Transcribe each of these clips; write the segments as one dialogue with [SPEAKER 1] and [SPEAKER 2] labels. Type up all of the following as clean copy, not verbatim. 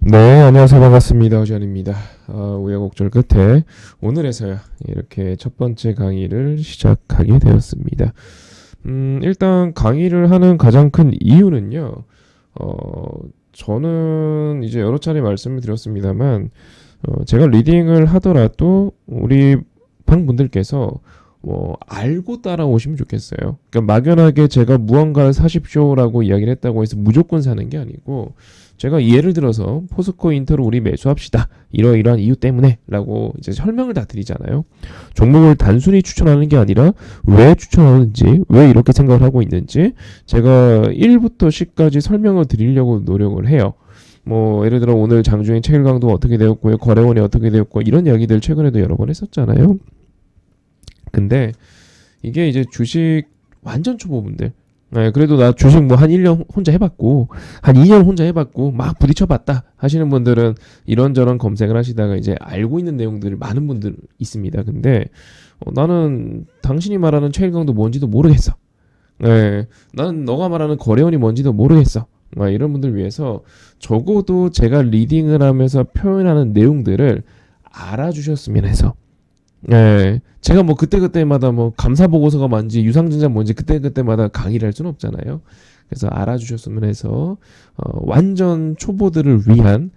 [SPEAKER 1] 네, 안녕하세요. 반갑습니다. 오지환입니다. 우여곡절 끝에 오늘에서야 이렇게 첫 번째 강의를 시작하게 되었습니다. 일단 강의를 하는 가장 큰 이유는요, 어, 저는 이제 여러 차례 말씀을 드렸습니다만, 제가 리딩을 하더라도 우리 방 분들께서 알고 따라오시면 좋겠어요. 그러니까 막연하게 제가 무언가를 사십시오라고 이야기를 했다고 해서 무조건 사는 게 아니고, 제가 예를 들어서 포스코 인터를 우리 매수합시다. 이러이러한 이유 때문에 라고 이제 설명을 다 드리잖아요. 종목을 단순히 추천하는 게 아니라 왜 추천하는지, 왜 이렇게 생각을 하고 있는지 제가 1부터 10까지 설명을 드리려고 노력을 해요. 예를 들어 오늘 장중에 체일 강도가 어떻게 되었고요. 거래원이 어떻게 되었고 이런 이야기들 최근에도 여러 번 했었잖아요. 근데 이게 이제 주식 완전 초보분들, 그래도 나 주식 뭐 한 1년 혼자 해봤고, 한 2년 혼자 해봤고, 막 부딪혀봤다 하시는 분들은 이런저런 검색을 하시다가 이제 알고 있는 내용들을 많은 분들 있습니다. 근데, 나는 당신이 말하는 최일강도 뭔지도 모르겠어. 나는 너가 말하는 거래원이 뭔지도 모르겠어. 이런 분들 위해서 적어도 제가 리딩을 하면서 표현하는 내용들을 알아주셨으면 해서, 제가 뭐 그때그때마다 뭐 감사보고서가 뭔지 유상증자 뭔지 그때그때마다 강의를 할 수는 없잖아요. 그래서 알아주셨으면 해서 완전 초보들을 위한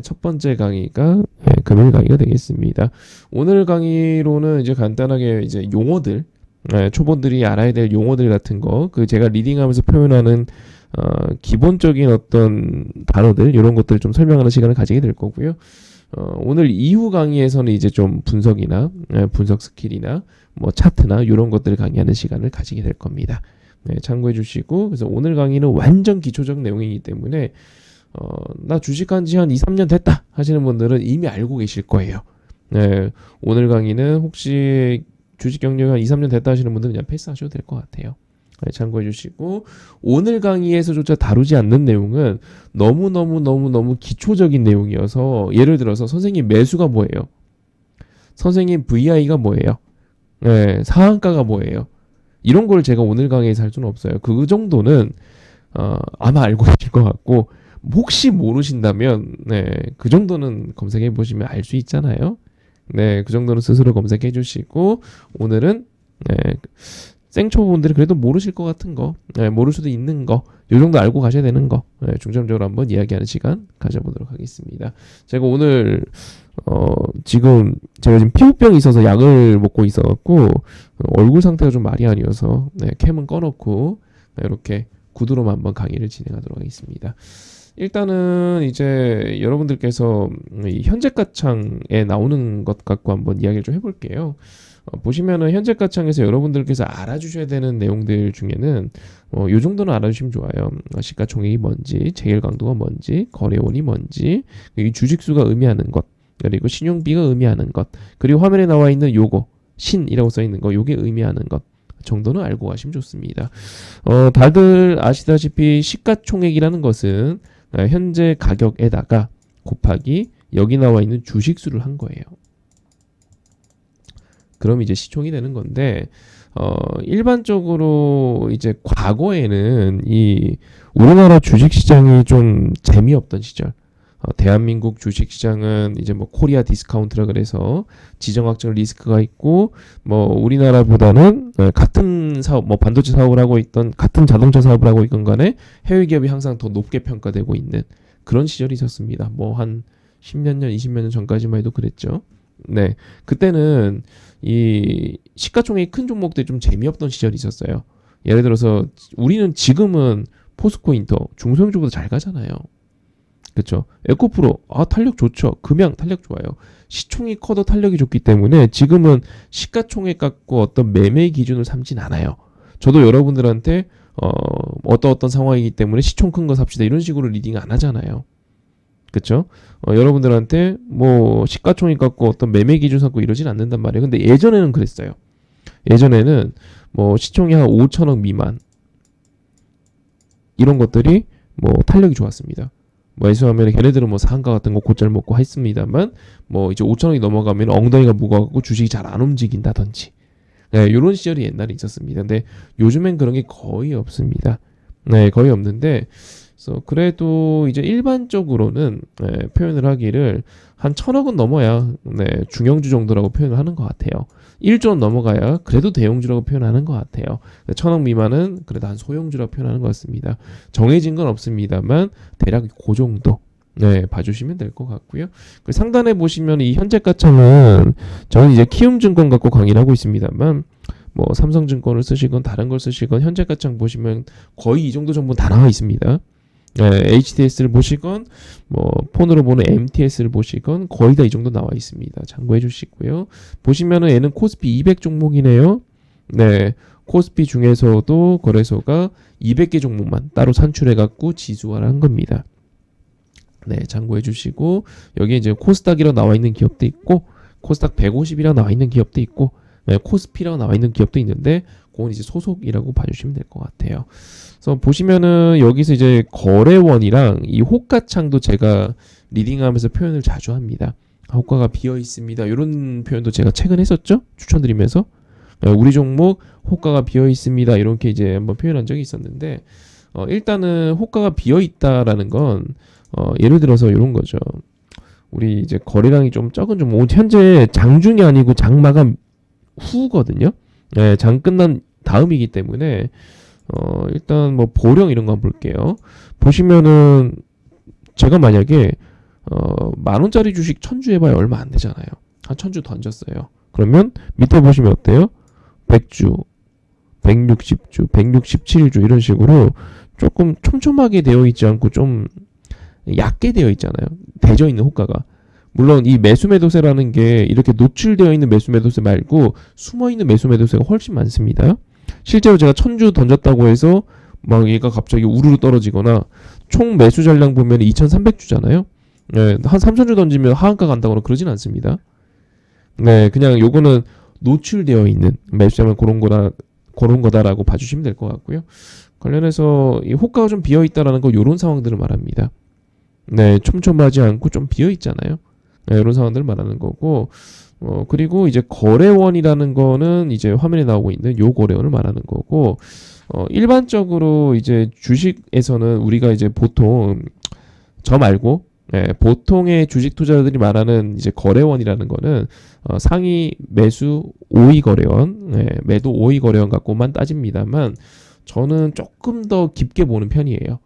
[SPEAKER 1] 첫 번째 강의가 금요일 강의가 되겠습니다. 오늘 강의로는 이제 간단하게 이제 용어들, 초보들이 알아야 될 용어들 같은 거, 그 제가 리딩하면서 표현하는 기본적인 어떤 단어들 이런 것들 좀 설명하는 시간을 가지게 될 거고요. 오늘 이후 강의에서는 이제 좀 분석이나 분석 스킬이나 뭐 차트나 이런 것들을 강의하는 시간을 가지게 될 겁니다. 참고해 주시고, 그래서 오늘 강의는 완전 기초적 내용이기 때문에 나 주식한 지 한 2, 3년 됐다 하시는 분들은 이미 알고 계실 거예요. 오늘 강의는 혹시 주식 경력이 한 2, 3년 됐다 하시는 분들은 그냥 패스하셔도 될 것 같아요. 참고해 주시고, 오늘 강의에서조차 다루지 않는 내용은 너무 기초적인 내용이어서, 예를 들어서 선생님 매수가 뭐예요? 선생님 VI가 뭐예요? 상한가가 뭐예요? 이런 걸 제가 오늘 강의에서 할 수는 없어요. 그 정도는 아마 알고 계실 것 같고, 혹시 모르신다면 그 정도는 검색해 보시면 알 수 있잖아요. 그 정도는 스스로 검색해 주시고, 오늘은 생초보분들이 그래도 모르실 것 같은 거, 모를 수도 있는 거, 요 정도 알고 가셔야 되는 거, 중점적으로 한번 이야기하는 시간 가져보도록 하겠습니다. 제가 오늘 지금 제가 지금 피부병이 있어서 약을 먹고 있어갖고 얼굴 상태가 좀 말이 아니어서 캠은 꺼놓고 이렇게 구두로만 한번 강의를 진행하도록 하겠습니다. 일단은 이제 여러분들께서 이 현재가창에 나오는 것 갖고 한번 이야기를 좀 해볼게요. 보시면은 현재가창에서 여러분들께서 알아주셔야 되는 내용들 중에는 요 정도는 알아주시면 좋아요. 시가총액이 뭔지, 제일강도가 뭔지, 거래원이 뭔지, 이 주식수가 의미하는 것, 그리고 신용비가 의미하는 것, 그리고 화면에 나와 있는 요거 신이라고 써 있는 거, 요게 의미하는 것 정도는 알고 가시면 좋습니다. 다들 아시다시피 시가총액이라는 것은 현재 가격에다가 곱하기 여기 나와 있는 주식수를 한 거예요. 그럼 이제 시총이 되는 건데, 일반적으로 이제 과거에는 이 우리나라 주식시장이 좀 재미없던 시절, 대한민국 주식시장은 이제 뭐 코리아 디스카운트라 그래서 지정학적 리스크가 있고, 우리나라보다는 같은 사업, 반도체 사업을 하고 있던, 같은 자동차 사업을 하고 있건 간에 해외 기업이 항상 더 높게 평가되고 있는 그런 시절이 있었습니다. 한 10몇 년, 20몇 년 전까지만 해도 그랬죠. 그때는 이 시가총액이 큰 종목들이 좀 재미없던 시절이 있었어요. 예를 들어서 우리는 지금은 포스코 인터 중소형주보다 잘 가잖아요. 그렇죠? 에코프로 탄력 좋죠. 금양 탄력 좋아요. 시총이 커도 탄력이 좋기 때문에 지금은 시가총액 갖고 어떤 매매 기준을 삼진 않아요. 저도 여러분들한테 어떤 상황이기 때문에 시총 큰 거 삽시다 이런 식으로 리딩 안 하잖아요. 그쵸? 여러분들한테 시가총액 갖고 어떤 매매 기준 삼고 이러진 않는단 말이에요. 근데 예전에는 그랬어요. 예전에는 시총이 한 5천억 미만 이런 것들이 탄력이 좋았습니다. 매수하면 걔네들은 상한가 같은 거 곧잘 먹고 했습니다만 이제 5천억이 넘어가면 엉덩이가 무거워갖고 주식이 잘 안 움직인다든지 이런 시절이 옛날에 있었습니다. 근데 요즘엔 그런 게 거의 없습니다. 거의 없는데 그래서 그래도 이제 일반적으로는 표현을 하기를 한 1,000억은 넘어야 중형주 정도라고 표현을 하는 것 같아요. 1조는 넘어가야 그래도 대형주라고 표현하는 것 같아요. 1,000억 미만은 그래도 한 소형주라고 표현하는 것 같습니다. 정해진 건 없습니다만 대략 그 정도 봐주시면 될 것 같고요. 그 상단에 보시면 이 현재가창은 저는 이제 키움증권 갖고 강의를 하고 있습니다만 뭐 삼성증권을 쓰시건 다른 걸 쓰시건 현재가창 보시면 거의 이 정도 정보는 다 나와 있습니다. HTS를 보시건 뭐 폰으로 보는 MTS를 보시건 거의 다 이 정도 나와 있습니다. 참고해 주시고요. 보시면은 얘는 코스피 200 종목이네요. 코스피 중에서도 거래소가 200개 종목만 따로 산출해 갖고 지수화를 한 겁니다. 참고해 주시고 여기 이제 코스닥이라고 나와 있는 기업도 있고 코스닥 150이라고 나와 있는 기업도 있고 코스피라고 나와 있는 기업도 있는데 그건 이제 소속이라고 봐주시면 될 것 같아요. 그래서 보시면은 여기서 이제 거래원이랑 이 호가창도 제가 리딩하면서 표현을 자주 합니다. 호가가 비어 있습니다. 이런 표현도 제가 최근에 했었죠. 추천드리면서 우리 종목 호가가 비어 있습니다. 이렇게 이제 한번 표현한 적이 있었는데 일단은 호가가 비어 있다라는 건 예를 들어서 이런 거죠. 우리 이제 거래량이 좀 적은 종목 현재 장중이 아니고 장마감 후거든요. 장 끝난 다음이기 때문에 일단 뭐 보령 이런 거 한번 볼게요. 보시면은 제가 만약에 10,000원짜리 주식 1,000주 해봐야 얼마 안 되잖아요. 한 1,000주 던졌어요. 그러면 밑에 보시면 어때요? 100주, 160주, 167주 이런 식으로 조금 촘촘하게 되어 있지 않고 좀 얕게 되어 있잖아요. 대져 있는 호가가. 물론 이 매수매도세라는 게 이렇게 노출되어 있는 매수매도세 말고 숨어있는 매수매도세가 훨씬 많습니다. 실제로 제가 1,000주 던졌다고 해서 막 얘가 갑자기 우르르 떨어지거나 총 매수 전량 보면 2,300주잖아요. 한 3,000주 던지면 하한가 간다거나 그러진 않습니다. 그냥 요거는 노출되어 있는 매수자면 그런 거다라고 봐주시면 될 것 같고요. 관련해서 이 호가가 좀 비어 있다라는 거 요런 상황들을 말합니다. 촘촘하지 않고 좀 비어 있잖아요. 이런 상황들을 말하는 거고, 그리고 이제 거래원이라는 거는 이제 화면에 나오고 있는 요 거래원을 말하는 거고, 일반적으로 이제 주식에서는 우리가 이제 보통 저 말고 보통의 주식 투자자들이 말하는 이제 거래원이라는 거는 상위 매수 5위 거래원, 매도 5위 거래원 갖고만 따집니다만 저는 조금 더 깊게 보는 편이에요.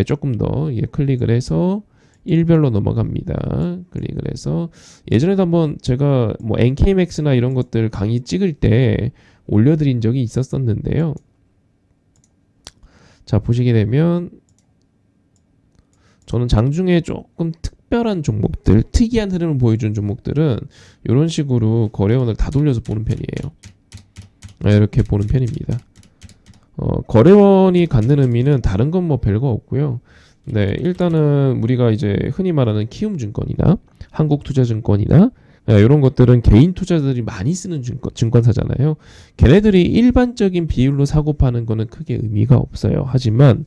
[SPEAKER 1] 조금 더 클릭을 해서 일별로 넘어갑니다. 클릭을 해서 예전에도 한번 제가 뭐 NKMAX나 이런 것들 강의 찍을 때 올려드린 적이 있었었는데요. 자 보시게 되면 저는 장중에 조금 특별한 종목들, 특이한 흐름을 보여준 종목들은 이런 식으로 거래원을 다 돌려서 보는 편이에요. 이렇게 보는 편입니다. 거래원이 갖는 의미는 다른 건 뭐 별거 없고요. 일단은 우리가 이제 흔히 말하는 키움증권이나 한국투자증권이나 이런 것들은 개인 투자자들이 많이 쓰는 증권사잖아요. 걔네들이 일반적인 비율로 사고 파는 거는 크게 의미가 없어요. 하지만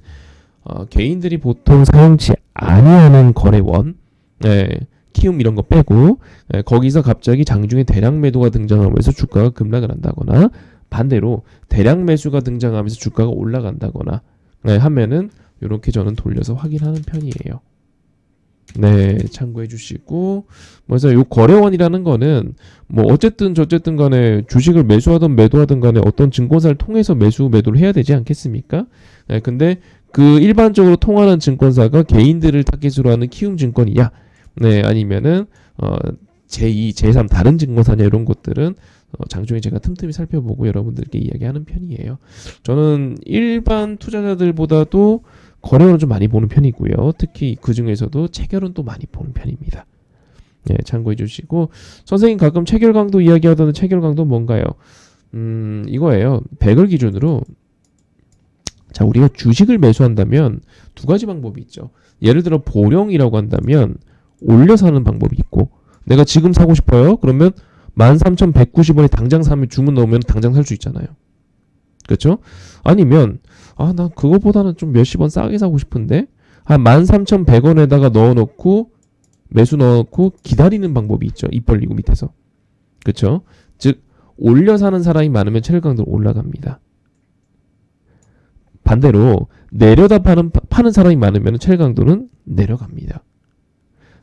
[SPEAKER 1] 개인들이 보통 사용치 아니하는 거래원, 키움 이런 거 빼고 거기서 갑자기 장중에 대량 매도가 등장하면서 주가가 급락을 한다거나 반대로 대량 매수가 등장하면서 주가가 올라간다거나 하면은 이렇게 저는 돌려서 확인하는 편이에요. 참고해 주시고 그래서 요 거래원이라는 거는 뭐 어쨌든 저쨌든 간에 주식을 매수하든 매도하든 간에 어떤 증권사를 통해서 매수 매도를 해야 되지 않겠습니까? 근데 그 일반적으로 통하는 증권사가 개인들을 타깃으로 하는 키움증권이냐 아니면은 제2, 제3 다른 증권사냐 이런 것들은 장중에 제가 틈틈이 살펴보고 여러분들께 이야기하는 편이에요. 저는 일반 투자자들보다도 거래원을 좀 많이 보는 편이고요. 특히 그 중에서도 체결은 또 많이 보는 편입니다. 참고해 주시고 선생님 가끔 체결 강도 이야기하던 체결 강도 뭔가요? 이거예요. 100을 기준으로 자 우리가 주식을 매수한다면 두 가지 방법이 있죠. 예를 들어 보령이라고 한다면 올려서 하는 방법이 있고 내가 지금 사고 싶어요. 그러면 13,190원에 당장 사면 주문 넣으면 당장 살 수 있잖아요. 그렇죠? 아니면 나 그거보다는 좀 몇십 원 싸게 사고 싶은데 한 13,100원에다가 넣어놓고 매수 넣어놓고 기다리는 방법이 있죠. 입 벌리고 밑에서. 그렇죠? 즉 올려 사는 사람이 많으면 체결 강도는 올라갑니다. 반대로 내려다 파는 사람이 많으면 체결 강도는 내려갑니다.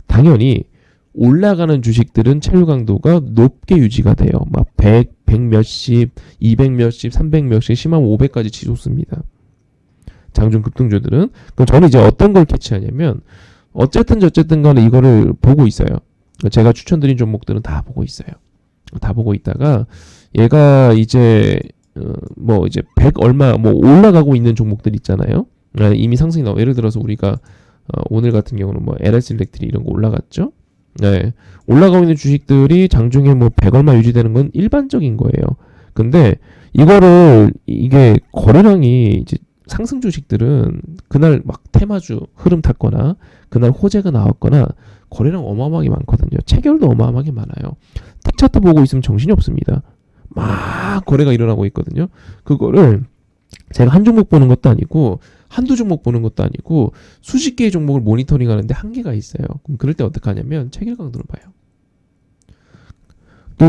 [SPEAKER 1] 당연히 올라가는 주식들은 체류 강도가 높게 유지가 돼요. 막 100, 100 몇십, 200 몇십, 300 몇십, 심하면 500까지 치솟습니다. 장중 급등주들은. 그럼 저는 이제 어떤 걸 캐치하냐면 어쨌든 간에 이거를 보고 있어요. 제가 추천드린 종목들은 다 보고 있어요. 다 보고 있다가 얘가 이제 뭐 이제 100 얼마 뭐 올라가고 있는 종목들 있잖아요. 이미 상승이 나와. 예를 들어서 우리가 오늘 같은 경우는 뭐 LS 일렉트릭 이런 거 올라갔죠. 네. 올라가고 있는 주식들이 장중에 뭐 100 얼마 유지되는 건 일반적인 거예요. 근데 이게 거래량이 이제 상승 주식들은 그날 막 테마주 흐름 탔거나 그날 호재가 나왔거나 거래량 어마어마하게 많거든요. 체결도 어마어마하게 많아요. 틱차트 보고 있으면 정신이 없습니다. 막 거래가 일어나고 있거든요. 그거를 제가 한 종목 보는 것도 아니고 한두 종목 보는 것도 아니고 수십 개의 종목을 모니터링 하는데 한계가 있어요. 그럼 그럴 때 어떻게 하냐면 체결 강도를 봐요.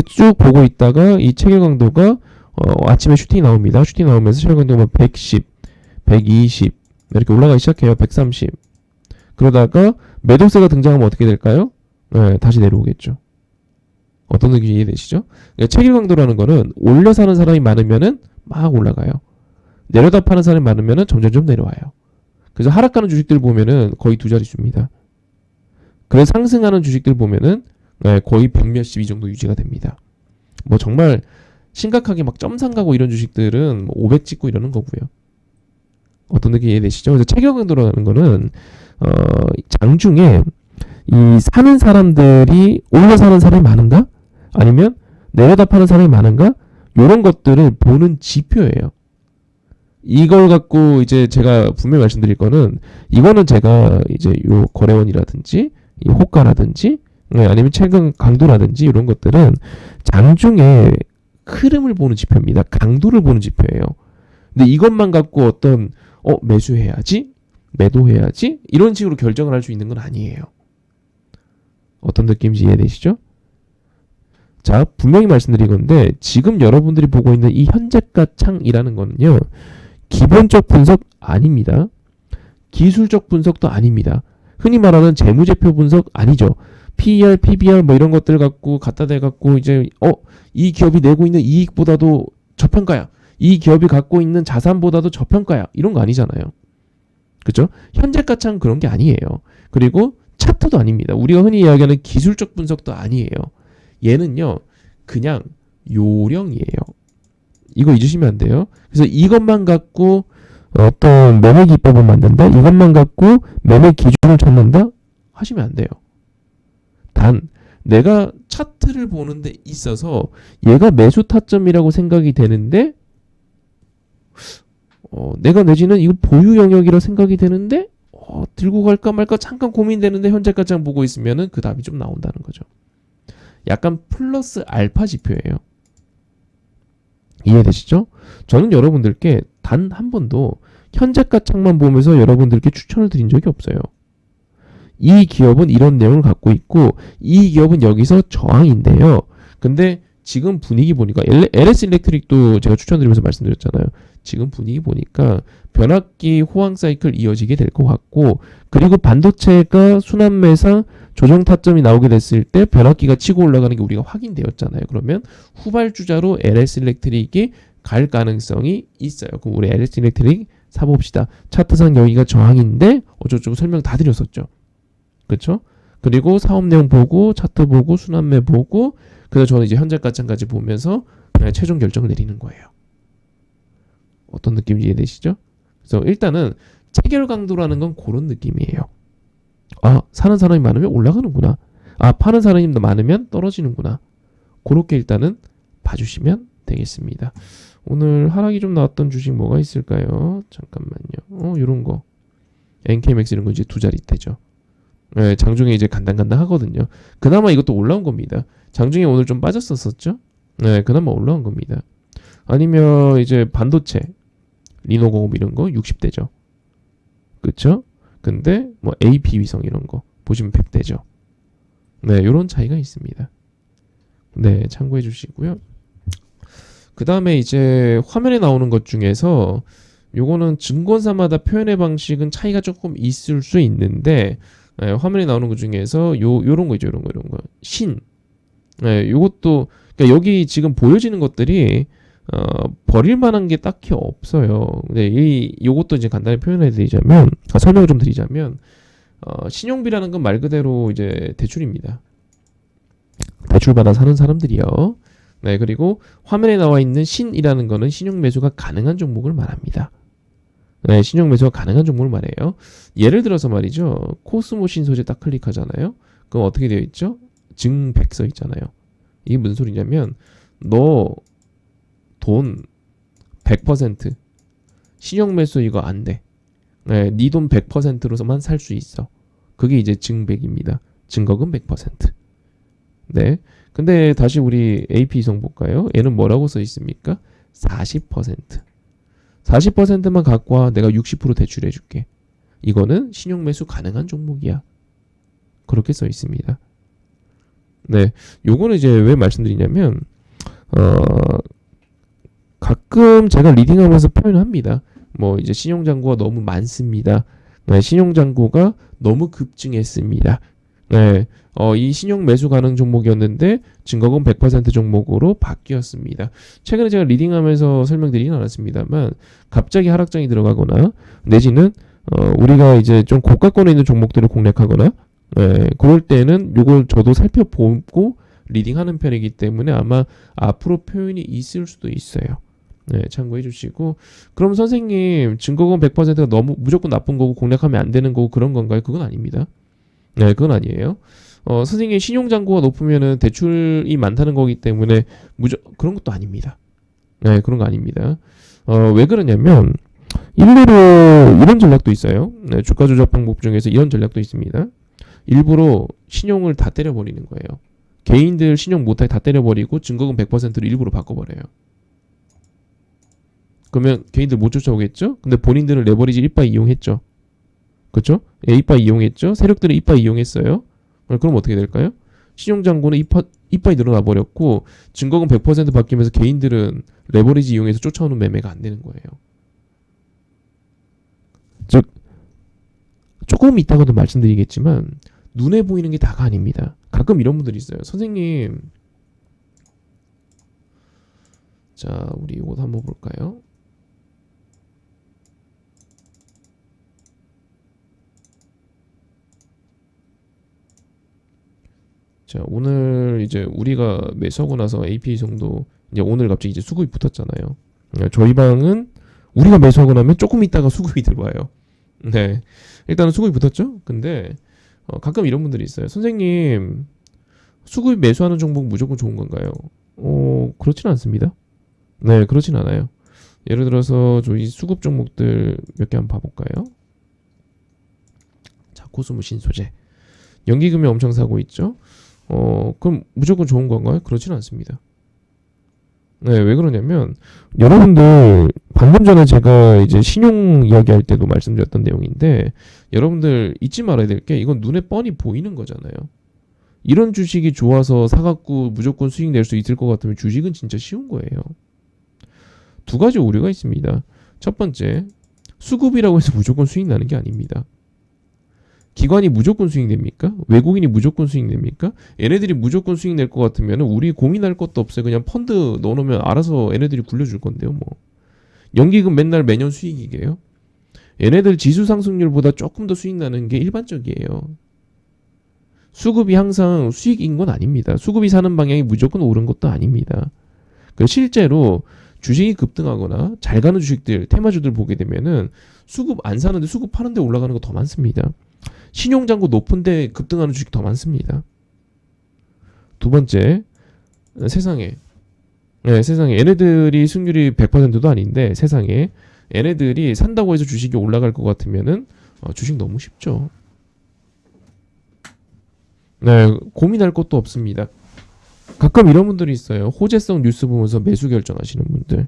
[SPEAKER 1] 쭉 보고 있다가 이 체결 강도가 아침에 슈팅이 나옵니다. 슈팅 나오면서 체결 강도가 110, 120 이렇게 올라가기 시작해요. 130 그러다가 매도세가 등장하면 어떻게 될까요? 네, 다시 내려오겠죠. 어떤 느낌이 이해되시죠? 그러니까 체결 강도라는 거는 올려 사는 사람이 많으면은 막 올라가요. 내려다 파는 사람이 많으면은 점점 내려와요. 그래서 하락하는 주식들 보면은 거의 두 자릿수입니다. 그래서 상승하는 주식들 보면은 거의 100 몇십 이 정도 유지가 됩니다. 뭐 정말 심각하게 막 점상 가고 이런 주식들은 500 찍고 이러는 거고요. 어떤 느낌이 이해되시죠? 그래서 체결 강도라는 거는 장중에 이 사는 사람들이 올려 사는 사람이 많은가? 아니면 내려다 파는 사람이 많은가? 이런 것들을 보는 지표예요. 이걸 갖고 이제 제가 분명히 말씀드릴 거는 이거는 제가 이제 요 거래원이라든지 이 호가라든지 아니면 최근 강도라든지 이런 것들은 장중에 흐름을 보는 지표입니다. 강도를 보는 지표예요. 근데 이것만 갖고 어떤 매수해야지, 매도해야지 이런 식으로 결정을 할 수 있는 건 아니에요. 어떤 느낌인지 이해되시죠? 자, 분명히 말씀드린 건데 지금 여러분들이 보고 있는 이 현재가 창이라는 거는요. 기본적 분석 아닙니다. 기술적 분석도 아닙니다. 흔히 말하는 재무제표 분석 아니죠. PER, PBR 뭐 이런 것들 갖고 갖다 대갖고 이제 이 기업이 내고 있는 이익보다도 저평가야. 이 기업이 갖고 있는 자산보다도 저평가야. 이런 거 아니잖아요. 그렇죠? 현재가창 그런 게 아니에요. 그리고 차트도 아닙니다. 우리가 흔히 이야기하는 기술적 분석도 아니에요. 얘는요. 그냥 요령이에요. 이거 잊으시면 안 돼요. 그래서 이것만 갖고 어떤 매매 기법을 만든다? 이것만 갖고 매매 기준을 찾는다? 하시면 안 돼요. 단 내가 차트를 보는 데 있어서 얘가 매수 타점이라고 생각이 되는데 내가 내지는 이거 보유 영역이라 생각이 되는데 들고 갈까 말까 잠깐 고민되는데 현재까지 보고 있으면은 그 답이 좀 나온다는 거죠. 약간 플러스 알파 지표예요. 이해되시죠? 저는 여러분들께 단 한 번도 현재가 창만 보면서 여러분들께 추천을 드린 적이 없어요. 이 기업은 이런 내용을 갖고 있고 이 기업은 여기서 저항인데요. 근데 지금 분위기 보니까 LS 일렉트릭도 제가 추천드리면서 말씀드렸잖아요. 지금 분위기 보니까 변압기 호황 사이클 이어지게 될 것 같고 그리고 반도체가 순환매상 조정 타점이 나오게 됐을 때 변압기가 치고 올라가는 게 우리가 확인되었잖아요. 그러면 후발주자로 LS 일렉트릭이 갈 가능성이 있어요. 그럼 우리 LS 일렉트릭 사봅시다. 차트상 여기가 저항인데 어쩌고저쩌고 설명 다 드렸었죠. 그렇죠? 그리고 사업 내용 보고 차트 보고 순환매 보고 그래서 저는 이제 현재가창까지 보면서 최종 결정을 내리는 거예요. 어떤 느낌인지 이해되시죠? 그래서 일단은 체결 강도라는 건 그런 느낌이에요. 사는 사람이 많으면 올라가는구나. 파는 사람이 많으면 떨어지는구나. 그렇게 일단은 봐주시면 되겠습니다. 오늘 하락이 좀 나왔던 주식 뭐가 있을까요? 잠깐만요. 이런 거 NKMX 이런 거 이제 두 자릿대죠. 네, 장중에 이제 간당간당 하거든요. 그나마 이것도 올라온 겁니다. 장중에 오늘 좀 빠졌었죠? 네, 그나마 올라온 겁니다. 아니면 이제 반도체, 리노공업 이런 거 60대죠. 그쵸? 근데 뭐 AP 위성 이런 거 보시면 100대죠. 네, 이런 차이가 있습니다. 네, 참고해 주시고요. 그 다음에 이제 화면에 나오는 것 중에서 요거는 증권사마다 표현의 방식은 차이가 조금 있을 수 있는데 화면에 나오는 것 중에서 요런 거 있죠. 요런 거. 신. 요것도 그러니까 여기 지금 보여지는 것들이 버릴 만한 게 딱히 없어요. 근데 요것도 이제 간단히 설명을 좀 드리자면 신용비라는 건 말 그대로 이제 대출입니다. 대출받아 사는 사람들이요. 네, 그리고 화면에 나와 있는 신이라는 거는 신용 매수가 가능한 종목을 말합니다. 네, 신용 매수가 가능한 종목을 말해요. 예를 들어서 말이죠. 코스모 신소재 딱 클릭하잖아요. 그럼 어떻게 되어 있죠? 증백 써 있잖아요. 이게 무슨 소리냐면 너 돈 100% 신용 매수 이거 안 돼. 네, 네 돈 100%로서만 살 수 있어. 그게 이제 증백입니다. 증거금 100%. 네. 근데 다시 우리 AP 이성 볼까요? 얘는 뭐라고 써 있습니까? 40%. 40%만 갖고 와. 내가 60% 대출해 줄게. 이거는 신용 매수 가능한 종목이야. 그렇게 써 있습니다. 네. 요거는 이제 왜 말씀드리냐면 가끔 제가 리딩하면서 표현합니다. 뭐 이제 신용잔고가 너무 많습니다. 네, 신용잔고가 너무 급증했습니다. 네, 이 신용 매수 가능 종목이었는데 증거금 100% 종목으로 바뀌었습니다. 최근에 제가 리딩하면서 설명드리진 않았습니다만 갑자기 하락장이 들어가거나 내지는 우리가 이제 좀 고가권에 있는 종목들을 공략하거나 그럴 때는 요걸 저도 살펴보고 리딩하는 편이기 때문에 아마 앞으로 표현이 있을 수도 있어요. 네, 참고해 주시고. 그럼 선생님 증거금 100%가 너무 무조건 나쁜 거고 공략하면 안 되는 거고 그런 건가요? 그건 아닙니다. 네, 그건 아니에요. 선생님 신용잔고가 높으면은 대출이 많다는 거기 때문에 그런 것도 아닙니다. 네, 그런 거 아닙니다. 왜 그러냐면 일부러 이런 전략도 있어요. 네, 주가 조작 방법 중에서 이런 전략도 있습니다. 일부러 신용을 다 때려버리는 거예요. 개인들 신용 못하게 다 때려버리고 증거금 100%를 일부러 바꿔버려요. 그러면 개인들 못 쫓아오겠죠? 근데 본인들은 레버리지 이빠이 이용했죠. 그렇죠? 이빠이 이용했죠? 세력들은 이빠이 이용했어요. 그럼 어떻게 될까요? 신용잔고는 이빠이 늘어나 버렸고 증거금 100% 바뀌면서 개인들은 레버리지 이용해서 쫓아오는 매매가 안 되는 거예요. 즉 조금 이따가도 말씀드리겠지만 눈에 보이는 게 다가 아닙니다. 가끔 이런 분들이 있어요. 선생님, 자 우리 이거 한번 볼까요? 자, 오늘 이제 우리가 매수하고 나서 AP 정도 이제 오늘 갑자기 이제 수급이 붙었잖아요. 저희 방은 우리가 매수하고 나면 조금 있다가 수급이 들어와요. 네, 일단은 수급이 붙었죠. 근데 가끔 이런 분들이 있어요. 선생님, 수급이 매수하는 종목 무조건 좋은 건가요? 그렇진 않습니다. 네, 그렇진 않아요. 예를 들어서 저희 수급 종목들 몇 개 한번 봐볼까요? 자, 코스모 신소재 연기금이 엄청 사고 있죠. 그럼 무조건 좋은 건가요? 그렇지는 않습니다. 네, 왜 그러냐면 여러분들 방금 전에 제가 이제 신용 이야기할 때도 말씀드렸던 내용인데 여러분들 잊지 말아야 될 게 이건 눈에 뻔히 보이는 거잖아요. 이런 주식이 좋아서 사갖고 무조건 수익 낼 수 있을 것 같으면 주식은 진짜 쉬운 거예요. 두 가지 오류가 있습니다. 첫 번째, 수급이라고 해서 무조건 수익 나는 게 아닙니다. 기관이 무조건 수익 냅니까? 외국인이 무조건 수익 냅니까? 얘네들이 무조건 수익 낼 것 같으면 우리 고민할 것도 없어요. 그냥 펀드 넣어놓으면 알아서 얘네들이 굴려줄 건데요. 뭐 연기금 맨날 매년 수익이게요. 얘네들 지수 상승률보다 조금 더 수익 나는 게 일반적이에요. 수급이 항상 수익인 건 아닙니다. 수급이 사는 방향이 무조건 옳은 것도 아닙니다. 실제로 주식이 급등하거나 잘 가는 주식들, 테마주들 보게 되면은 수급 안 사는데 수급 파는데 올라가는 거 더 많습니다. 신용잔고 높은데 급등하는 주식 더 많습니다. 두 번째, 세상에 얘네들이 승률이 100%도 아닌데 세상에 얘네들이 산다고 해서 주식이 올라갈 것 같으면은 주식 너무 쉽죠. 네, 고민할 것도 없습니다. 가끔 이런 분들이 있어요. 호재성 뉴스 보면서 매수 결정하시는 분들.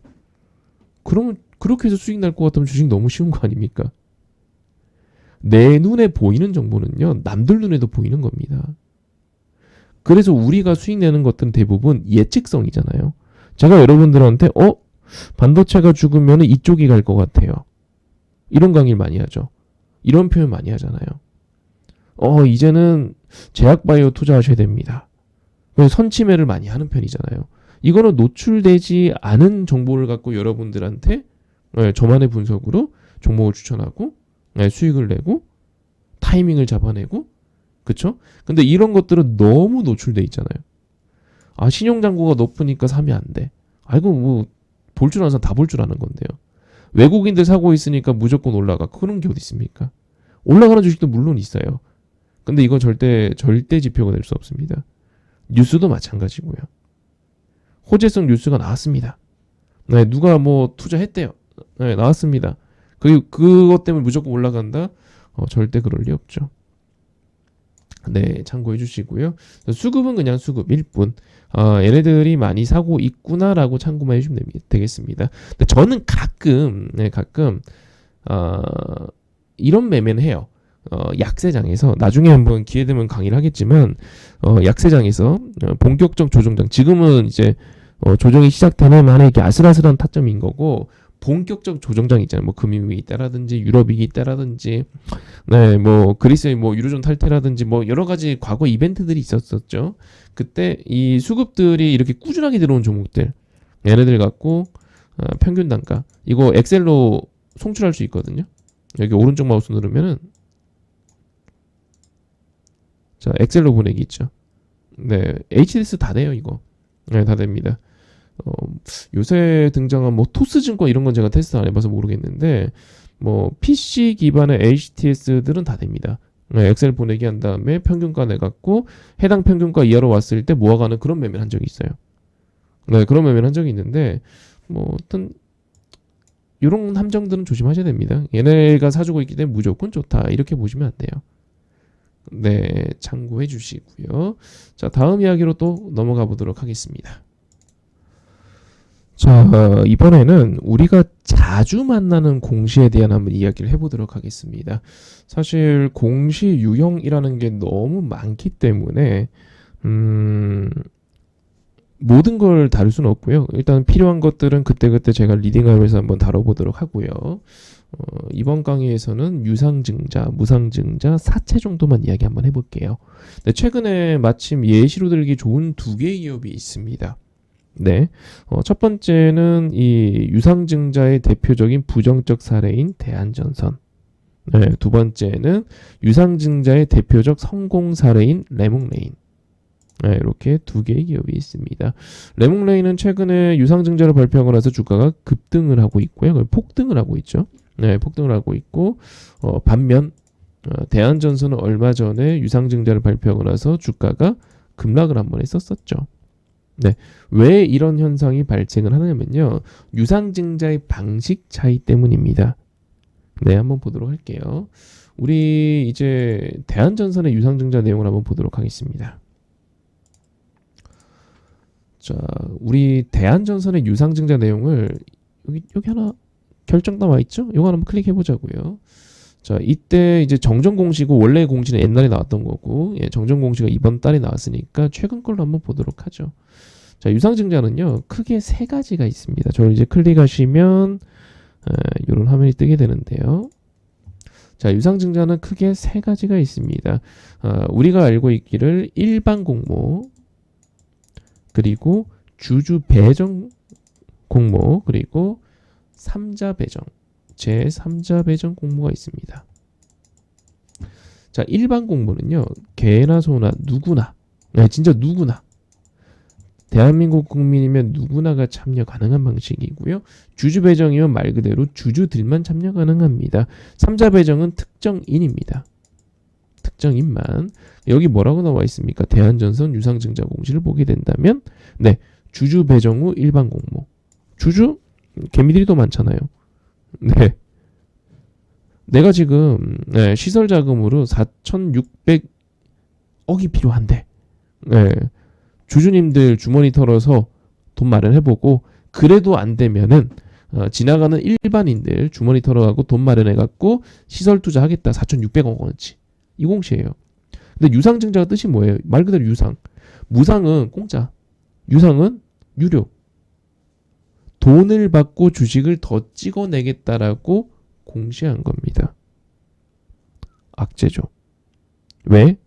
[SPEAKER 1] 그러면 그렇게 해서 수익 날 것 같으면 주식 너무 쉬운 거 아닙니까? 내 눈에 보이는 정보는요, 남들 눈에도 보이는 겁니다. 그래서 우리가 수익 내는 것들은 대부분 예측성이잖아요. 제가 여러분들한테 반도체가 죽으면 이쪽이 갈 것 같아요. 이런 강의를 많이 하죠. 이런 표현 많이 하잖아요. 이제는 제약바이오 투자하셔야 됩니다. 선침해를 많이 하는 편이잖아요. 이거는 노출되지 않은 정보를 갖고 여러분들한테 저만의 분석으로 종목을 추천하고 수익을 내고 타이밍을 잡아내고, 그쵸? 근데 이런 것들은 너무 노출돼 있잖아요. 신용잔고가 높으니까 사면 안 돼. 이거 뭐 볼 줄 아는 사람 다 볼 줄 아는 건데요. 외국인들 사고 있으니까 무조건 올라가. 그런 게 어디 있습니까? 올라가는 주식도 물론 있어요. 근데 이건 절대 지표가 될 수 없습니다. 뉴스도 마찬가지고요. 호재성 뉴스가 나왔습니다. 누가 뭐 투자했대요. 나왔습니다. 그것 때문에 무조건 올라간다? 절대 그럴 리 없죠. 참고해 주시고요. 수급은 그냥 수급일 뿐. 얘네들이 많이 사고 있구나라고 참고만 해주시면 되겠습니다. 근데 저는 가끔 이런 매매는 해요. 약세장에서 나중에 한번 기회 되면 강의를 하겠지만 약세장에서 본격적 조정장, 지금은 이제 조정이 시작되는 만에 이렇게 아슬아슬한 타점인 거고, 본격적 조정장 있잖아요. 뭐 금융위기 때라든지 유럽위기 때라든지 뭐 그리스의 뭐 유로존 탈퇴라든지 뭐 여러 가지 과거 이벤트들이 있었었죠. 그때 이 수급들이 이렇게 꾸준하게 들어온 종목들, 얘네들 갖고 평균 단가 이거 엑셀로 송출할 수 있거든요. 여기 오른쪽 마우스 누르면은 자, 엑셀로 보내기 있죠. HDS 다 돼요, 이거. 다 됩니다. 요새 등장한 뭐 토스증권 이런 건 제가 테스트 안 해봐서 모르겠는데, 뭐 PC 기반의 HTS들은 다 됩니다. 엑셀 보내기 한 다음에 평균가 내갖고 해당 평균가 이하로 왔을 때 모아가는 그런 매매를 한 적이 있어요. 그런 매매를 한 적이 있는데, 뭐 어떤 이런 함정들은 조심하셔야 됩니다. 얘네가 사주고 있기 때문에 무조건 좋다, 이렇게 보시면 안 돼요. 참고해 주시고요. 자, 다음 이야기로 또 넘어가 보도록 하겠습니다. 자, 이번에는 우리가 자주 만나는 공시에 대한 한번 이야기를 해보도록 하겠습니다. 사실 공시 유형이라는 게 너무 많기 때문에 모든 걸 다룰 수는 없고요. 일단 필요한 것들은 그때그때 제가 리딩하면서 한번 다뤄보도록 하고요. 이번 강의에서는 유상증자, 무상증자, 사채 정도만 이야기 한번 해볼게요. 최근에 마침 예시로 들기 좋은 두 개의 기업이 있습니다. 첫 번째는 이 유상증자의 대표적인 부정적 사례인 대한전선. 두 번째는 유상증자의 대표적 성공 사례인 레몽레인. 이렇게 두 개의 기업이 있습니다. 레몽레인은 최근에 유상증자를 발표하고 나서 주가가 급등을 하고 있고요. 폭등을 하고 있죠. 폭등을 하고 있고, 반면 대한전선은 얼마 전에 유상증자를 발표하고 나서 주가가 급락을 한번 했었었죠. 왜 이런 현상이 발생을 하냐면요, 유상증자의 방식 차이 때문입니다. 한번 보도록 할게요. 우리 이제 대한전선의 유상증자 내용을 한번 보도록 하겠습니다. 자, 우리 대한전선의 유상증자 내용을 여기 하나 결정 나와 있죠? 이거 한번 클릭해 보자고요. 자, 이때 이제 정정 공시고, 원래 공시는 옛날에 나왔던 거고, 정정 공시가 이번 달에 나왔으니까 최근 걸로 한번 보도록 하죠. 자, 유상증자는요, 크게 세 가지가 있습니다. 저를 이제 클릭하시면 이런 화면이 뜨게 되는데요. 자, 유상증자는 크게 세 가지가 있습니다. 우리가 알고 있기를 일반 공모, 그리고 주주 배정 공모, 그리고 3자 배정, 제3자 배정 공모가 있습니다. 자, 일반 공모는요, 개나 소나 누구나, 진짜 누구나, 대한민국 국민이면 누구나가 참여 가능한 방식이고요. 주주 배정이면 말 그대로 주주들만 참여 가능합니다. 3자 배정은 특정인입니다. 특정인만. 여기 뭐라고 나와 있습니까? 대한전선 유상증자 공시를 보게 된다면, 주주 배정 후 일반 공모. 주주? 개미들이 더 많잖아요. 내가 지금 시설 자금으로 4,600억이 필요한데, 주주님들 주머니 털어서 돈 마련해보고, 그래도 안 되면은 지나가는 일반인들 주머니 털어가고 돈 마련해갖고 시설 투자하겠다. 4,600억 원어치. 이 공시예요. 근데 유상증자가 뜻이 뭐예요? 말 그대로 유상. 무상은 공짜, 유상은 유료. 돈을 받고 주식을 더 찍어내겠다라고 공시한 겁니다. 악재죠. 왜?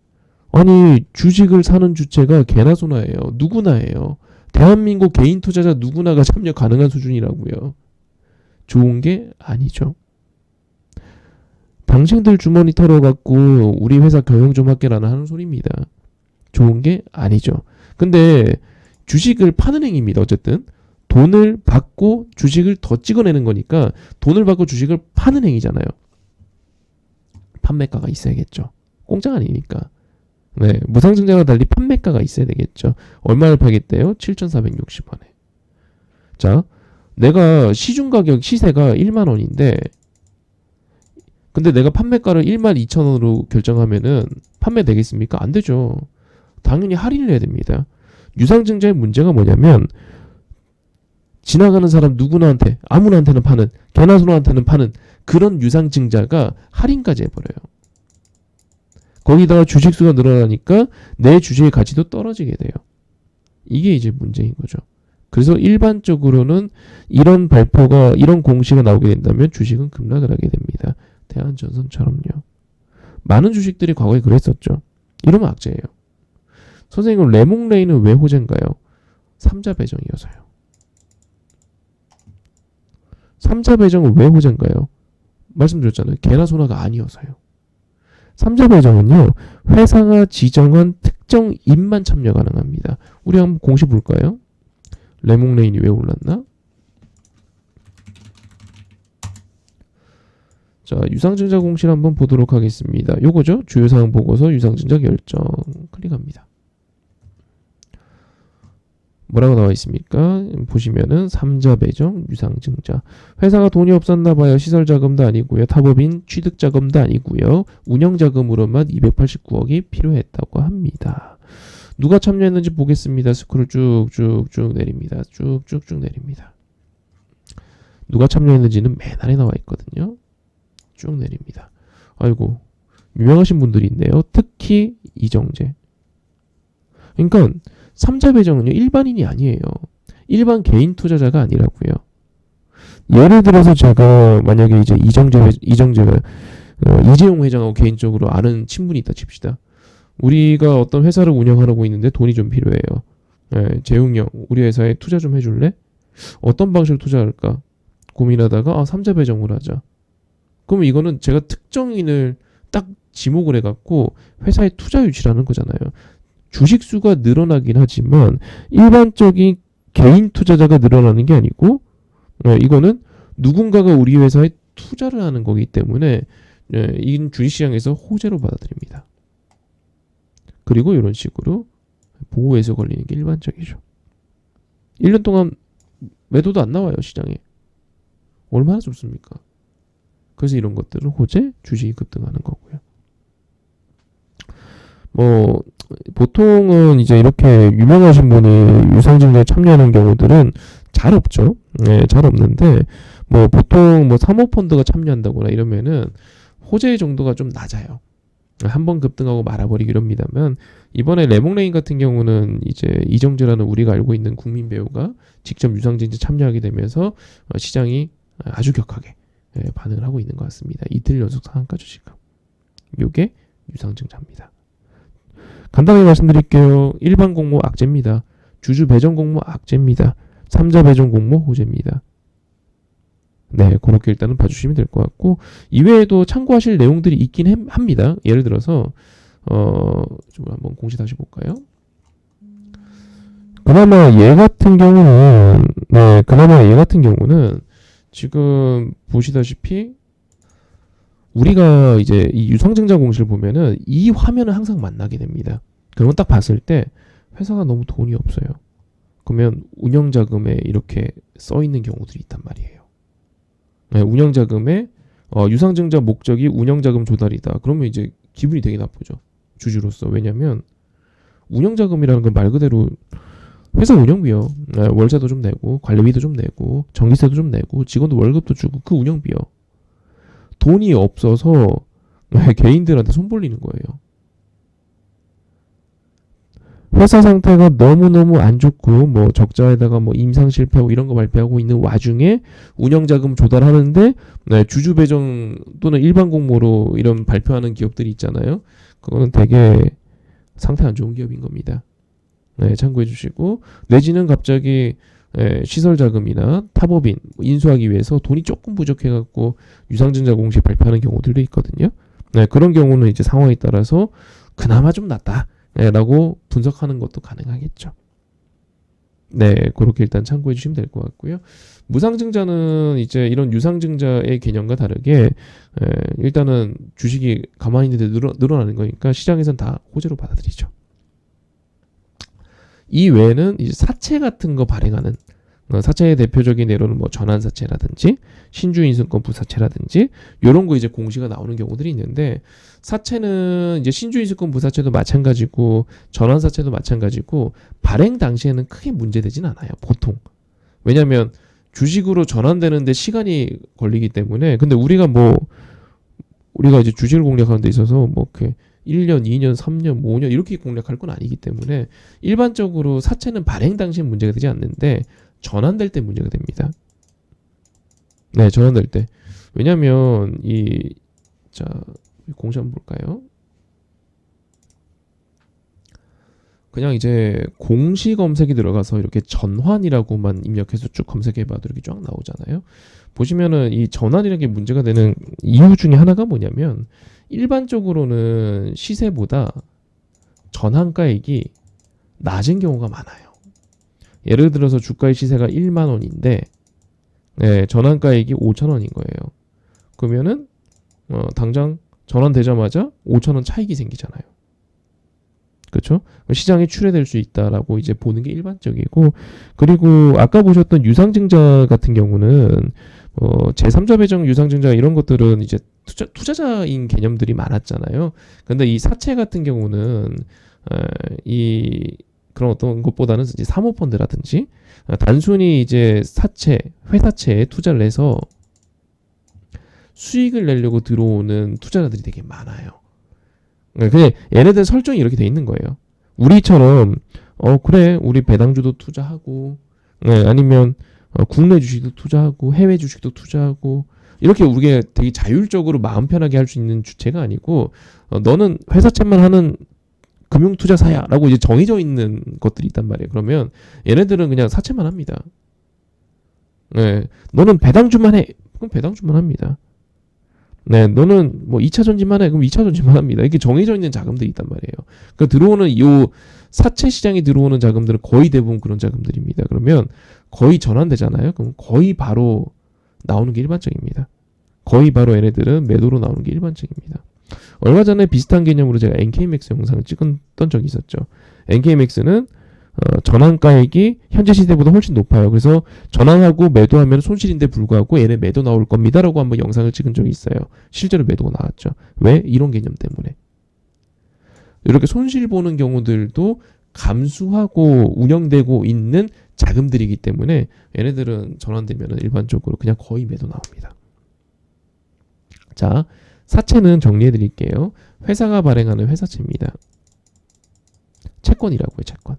[SPEAKER 1] 아니 주식을 사는 주체가 개나 소나예요. 누구나 해요. 대한민국 개인 투자자 누구나가 참여 가능한 수준이라고요. 좋은 게 아니죠. 당신들 주머니 털어갖고 우리 회사 경영 좀 할게라는 하는 소리입니다. 좋은 게 아니죠. 근데 주식을 파는 행위입니다. 어쨌든 돈을 받고 주식을 더 찍어내는 거니까 돈을 받고 주식을 파는 행위잖아요. 판매가가 있어야겠죠. 공짜가 아니니까. 네, 무상증자와 달리 판매가가 있어야 되겠죠. 얼마를 팔겠대요? 7,460원에. 자, 내가 시중 가격 시세가 1만 원인데 근데 내가 판매가를 12,000원으로 결정하면은 판매되겠습니까? 안 되죠. 당연히 할인을 해야 됩니다. 유상증자의 문제가 뭐냐면 지나가는 사람 누구나한테 아무나한테는 파는 개나 소나한테는 파는 그런 유상증자가 할인까지 해버려요. 거기다가 주식수가 늘어나니까 내 주식의 가치도 떨어지게 돼요. 이게 이제 문제인 거죠. 그래서 일반적으로는 이런 발표가 이런 공시가 나오게 된다면 주식은 급락을 하게 됩니다. 대한전선처럼요. 많은 주식들이 과거에 그랬었죠. 이러면 악재예요. 선생님 레몽레이는 왜 호재인가요? 삼자 배정이어서요. 삼자 배정은 왜 호재인가요? 말씀드렸잖아요. 개나 소나가 아니어서요. 삼자 배정은요. 회사가 지정한 특정 인만 참여 가능합니다. 우리 한번 공시 볼까요? 레몽레인이 왜 올랐나? 자, 유상증자 공시를 한번 보도록 하겠습니다. 요거죠. 주요사항 보고서 유상증자 결정. 클릭합니다. 뭐라고 나와 있습니까? 보시면은 삼자 배정 유상증자. 회사가 돈이 없었나 봐요. 시설 자금도 아니고요. 타법인 취득 자금도 아니고요. 운영 자금으로만 289억이 필요했다고 합니다. 누가 참여했는지 보겠습니다. 스크롤 쭉쭉쭉 내립니다. 쭉쭉쭉 내립니다. 누가 참여했는지는 맨 아래 나와 있거든요. 쭉 내립니다. 아이고 유명하신 분들이 있네요. 특히 이정재. 그러니까 삼자 배정은요 일반인이 아니에요. 일반 개인 투자자가 아니라고요. 예를 들어서 제가 만약에 이제 이재용 회장하고 개인적으로 아는 친분이 있다 칩시다. 우리가 어떤 회사를 운영하고 있는데 돈이 좀 필요해요. 네, 재웅이 형 우리 회사에 투자 좀 해줄래? 어떤 방식으로 투자할까? 고민하다가 삼자 배정을 하자. 그럼 이거는 제가 특정인을 딱 지목을 해갖고 회사의 투자 유치라는 거잖아요. 주식 수가 늘어나긴 하지만 일반적인 개인 투자자가 늘어나는 게 아니고 이거는 누군가가 우리 회사에 투자를 하는 거기 때문에 이 주식시장에서 호재로 받아들입니다. 그리고 이런 식으로 보호해서 걸리는 게 일반적이죠. 1년 동안 매도도 안 나와요 시장에. 얼마나 좋습니까? 그래서 이런 것들은 호재, 주식이 급등하는 거고요. 뭐 보통은 이제 이렇게 유명하신 분이 유상증자에 참여하는 경우들은 잘 없죠. 네, 잘 없는데 뭐 보통 뭐 사모펀드가 참여한다거나 이러면은 호재의 정도가 좀 낮아요. 한번 급등하고 말아버리기 이럽니다만 이번에 레몽레인 같은 경우는 이제 이정재라는 우리가 알고 있는 국민 배우가 직접 유상증자에 참여하게 되면서 시장이 아주 격하게 반응을 하고 있는 것 같습니다. 이틀 연속 상한가 주식은. 요게 유상증자입니다. 간단하게 말씀드릴게요. 일반 공모 악재입니다. 주주 배정 공모 악재입니다. 삼자 배정 공모 호재입니다. 네, 그렇게 일단은 봐주시면 될 것 같고 이외에도 참고하실 내용들이 있긴 합니다. 예를 들어서 좀 한번 공시 다시 볼까요? 그나마 얘 같은 경우는 지금 보시다시피 우리가 이제 이 유상증자 공시를 보면은 이 화면을 항상 만나게 됩니다. 그러면 딱 봤을 때 회사가 너무 돈이 없어요. 그러면 운영자금에 이렇게 써 있는 경우들이 있단 말이에요. 네, 운영자금에 유상증자 목적이 운영자금 조달이다. 그러면 이제 기분이 되게 나쁘죠. 주주로서. 왜냐면 운영자금이라는 건 말 그대로 회사 운영비요. 네, 월세도 좀 내고 관리비도 좀 내고 전기세도 좀 내고 직원도 월급도 주고 그 운영비요. 돈이 없어서 개인들한테 손 벌리는 거예요. 회사 상태가 너무너무 안 좋고 뭐 적자에다가 뭐 임상 실패하고 이런 거 발표하고 있는 와중에 운영자금 조달하는데 네, 주주 배정 또는 일반 공모로 이런 발표하는 기업들이 있잖아요. 그거는 되게 상태 안 좋은 기업인 겁니다. 네, 참고해 주시고 내지는 갑자기 시설 자금이나 타법인 인수하기 위해서 돈이 조금 부족해 갖고 유상증자 공시 발표하는 경우들도 있거든요. 네, 그런 경우는 이제 상황에 따라서 그나마 좀 낫다. 네, 라고 분석하는 것도 가능하겠죠. 네, 그렇게 일단 참고해 주시면 될 것 같고요. 무상증자는 이제 이런 유상증자의 개념과 다르게 일단은 주식이 가만히 있는데 늘어나는 거니까 시장에선 다 호재로 받아들이죠. 이 외에는 이제 사채 같은 거 발행하는 사채의 대표적인 예로는 뭐 전환사채라든지 신주인수권 부사채라든지 이런 거 이제 공시가 나오는 경우들이 있는데 사채는 이제 신주인수권 부사채도 마찬가지고 전환사채도 마찬가지고 발행 당시에는 크게 문제되진 않아요. 보통. 왜냐하면 주식으로 전환되는데 시간이 걸리기 때문에 근데 우리가 이제 주식을 공략하는 데 있어서 뭐 1년, 2년, 3년, 5년 이렇게 공략할 건 아니기 때문에 일반적으로 사채는 발행 당시에 문제가 되지 않는데 전환될 때 문제가 됩니다. 네, 전환될 때. 왜냐면 자, 공시 한번 볼까요? 그냥 이제 공시 검색이 들어가서 이렇게 전환이라고만 입력해서 쭉 검색해봐도 이렇게 쫙 나오잖아요. 보시면은 이 전환이라는 게 문제가 되는 이유 중에 하나가 뭐냐면 일반적으로는 시세보다 전환가액이 낮은 경우가 많아요. 예를 들어서 주가의 시세가 1만 원인데 전환가액이 5천 원인 거예요. 그러면은 당장 전환되자마자 5천 원 차익이 생기잖아요. 그렇죠? 시장에 출회될 수 있다라고 이제 보는 게 일반적이고 그리고 아까 보셨던 유상증자 같은 경우는 제3자 배정 유상증자 이런 것들은 이제 투자자인 개념들이 많았잖아요. 근데 이 사채 같은 경우는 그런 어떤 것보다는 이제 사모펀드라든지 단순히 이제 회사채에 투자를 해서 수익을 내려고 들어오는 투자자들이 되게 많아요. 근데 얘네들 설정이 이렇게 돼 있는 거예요. 우리처럼 그래 우리 배당주도 투자하고 아니면 국내 주식도 투자하고 해외 주식도 투자하고 이렇게 우리가 되게 자율적으로 마음 편하게 할 수 있는 주체가 아니고 너는 회사채만 하는 금융투자사야라고 이제 정해져 있는 것들이 있단 말이에요. 그러면 얘네들은 그냥 사채만 합니다. 너는 배당주만 해. 그럼 배당주만 합니다. 너는 뭐 2차 전지만 해. 그럼 2차 전지만 합니다. 이렇게 정해져 있는 자금들이 있단 말이에요. 그러니까 들어오는 사채 시장에 들어오는 자금들은 거의 대부분 그런 자금들입니다. 그러면 거의 전환되잖아요. 그럼 거의 바로 나오는 게 일반적입니다. 거의 바로 얘네들은 매도로 나오는 게 일반적입니다. 얼마 전에 비슷한 개념으로 제가 NKMX 영상을 찍었던 적이 있었죠. NKMX는 전환가액이 현재 시세보다 훨씬 높아요. 그래서 전환하고 매도하면 손실인데 불구하고 얘네 매도 나올 겁니다라고 한번 영상을 찍은 적이 있어요. 실제로 매도가 나왔죠. 왜? 이런 개념 때문에. 이렇게 손실 보는 경우들도 감수하고 운영되고 있는 자금들이기 때문에 얘네들은 전환되면 일반적으로 그냥 거의 매도 나옵니다. 자, 사채는 정리해 드릴게요. 회사가 발행하는 회사채입니다. 채권이라고요, 채권.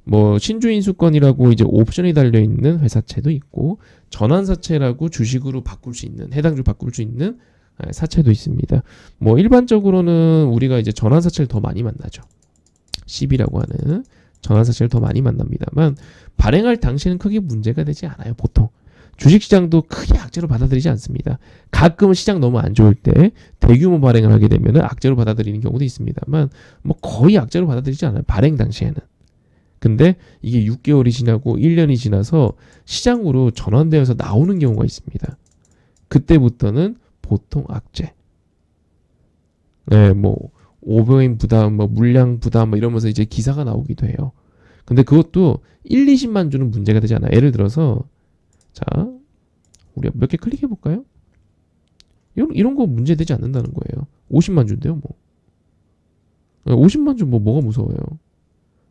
[SPEAKER 1] 뭐 신주인수권이라고 이제 옵션이 달려 있는 회사채도 있고 전환사채라고 주식으로 바꿀 수 있는 해당주 바꿀 수 있는 사채도 있습니다. 뭐 일반적으로는 우리가 이제 전환사채를 더 많이 만나죠. CB라고 하는 전환사채를 더 많이 만납니다만 발행할 당시에는 크게 문제가 되지 않아요. 보통 주식시장도 크게 악재로 받아들이지 않습니다. 가끔은 시장 너무 안 좋을 때 대규모 발행을 하게 되면 악재로 받아들이는 경우도 있습니다만 뭐 거의 악재로 받아들이지 않아요. 발행 당시에는. 근데 이게 6개월이 지나고 1년이 지나서 시장으로 전환되어서 나오는 경우가 있습니다. 그때부터는 보통 악재. 뭐 오버웨인 부담, 뭐 물량 부담, 뭐 이러면서 이제 기사가 나오기도 해요. 근데 그것도 1, 20만 주는 문제가 되지 않아요. 예를 들어서 자, 우리 몇 개 클릭해 볼까요? 이런 거 문제 되지 않는다는 거예요. 50만 주인데요, 뭐. 50만 주 뭐가 무서워요?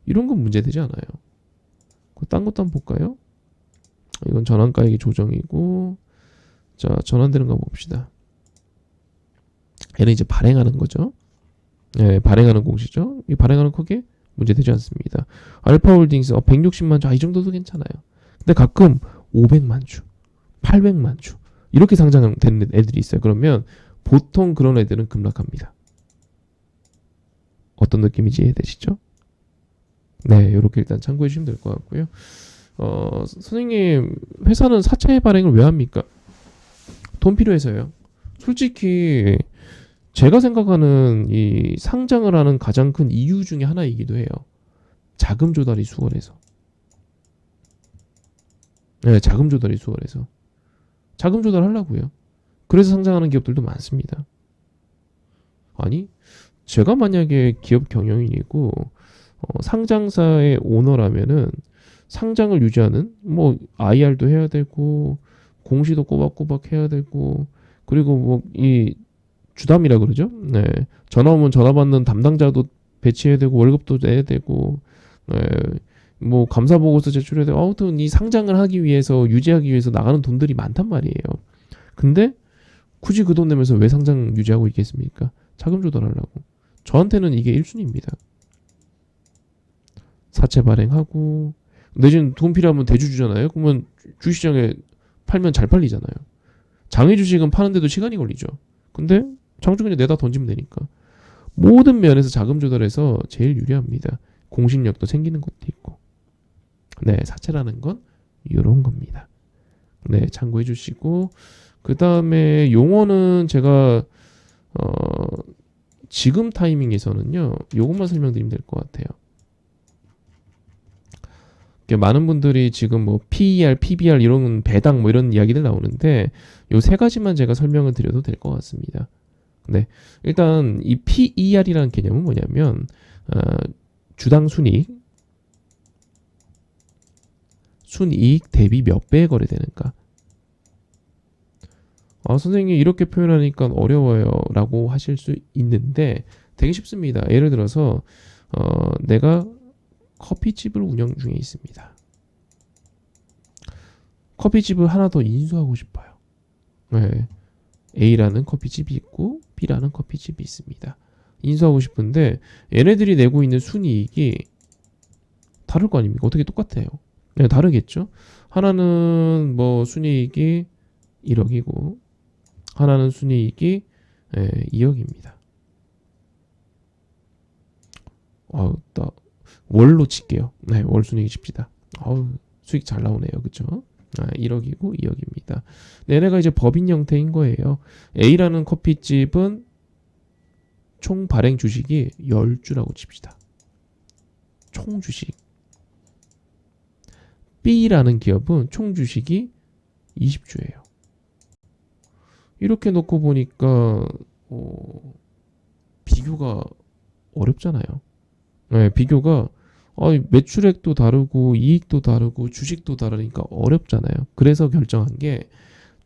[SPEAKER 1] 이런 건 문제되지 않아요. 딴 것도 한번 볼까요? 이건 전환가액의 조정이고 자 전환되는 거 봅시다. 얘는 이제 발행하는 거죠. 예, 발행하는 공시죠. 이 발행하는 거기에 문제되지 않습니다. 알파홀딩스 160만 주, 이 정도도 괜찮아요. 근데 가끔 500만 주, 800만 주 이렇게 상장된 애들이 있어요. 그러면 보통 그런 애들은 급락합니다. 어떤 느낌인지 이해되시죠? 네, 이렇게 일단 참고해 주시면 될 것 같고요. 선생님, 회사는 사채 발행을 왜 합니까? 돈 필요해서요. 솔직히 제가 생각하는 이 상장을 하는 가장 큰 이유 중에 하나이기도 해요. 자금 조달이 수월해서. 네, 자금 조달이 수월해서. 자금 조달하려고요. 그래서 상장하는 기업들도 많습니다. 아니, 제가 만약에 기업 경영인이고 상장사의 오너라면은 상장을 유지하는 뭐 IR도 해야 되고 공시도 꼬박꼬박 해야 되고 그리고 뭐 이 주담이라 그러죠. 네. 전화 오면 전화 받는 담당자도 배치해야 되고 월급도 내야 되고 네. 뭐 감사 보고서 제출해야 되고 아무튼 이 상장을 하기 위해서 유지하기 위해서 나가는 돈들이 많단 말이에요. 근데 굳이 그 돈 내면서 왜 상장 유지하고 있겠습니까? 자금 조달하려고. 저한테는 이게 1순위입니다. 사채 발행하고 내지는 돈 필요하면 대주 주잖아요. 그러면 주시장에 팔면 잘 팔리잖아요. 장외 주식은 파는데도 시간이 걸리죠. 근데 장주 그냥 내다 던지면 되니까. 모든 면에서 자금 조달해서 제일 유리합니다. 공신력도 생기는 것도 있고. 네, 사채라는 건 이런 겁니다. 네, 참고해 주시고 그 다음에 용어는 제가 지금 타이밍에서는요, 요것만 설명드리면 될 것 같아요. 많은 분들이 지금 뭐 PER, PBR 이런 배당 뭐 이런 이야기들 나오는데 요 세 가지만 제가 설명을 드려도 될 것 같습니다. 네, 일단 이 PER이라는 개념은 뭐냐면 주당 순이익 대비 몇 배에 거래되는가. 선생님 이렇게 표현하니까 어려워요 라고 하실 수 있는데 되게 쉽습니다. 예를 들어서 내가 커피집을 운영 중에 있습니다. 커피집을 하나 더 인수하고 싶어요. 네. A라는 커피집이 있고 B라는 커피집이 있습니다. 인수하고 싶은데 얘네들이 내고 있는 순이익이 다를 거 아닙니까? 어떻게 똑같아요? 네, 다르겠죠? 하나는 뭐 순이익이 1억이고 하나는 순이익이 2억입니다. 나 월로 칠게요. 네, 월 순이익 칩시다. 수익 잘 나오네요. 그쵸? 1억이고 2억입니다. 얘네가 이제 법인 형태인 거예요. A라는 커피집은 총 발행 주식이 10주라고 칩시다. 총 주식. B라는 기업은 총 주식이 20주예요. 이렇게 놓고 보니까 비교가 어렵잖아요. 네, 비교가 매출액도 다르고 이익도 다르고 주식도 다르니까 어렵잖아요. 그래서 결정한 게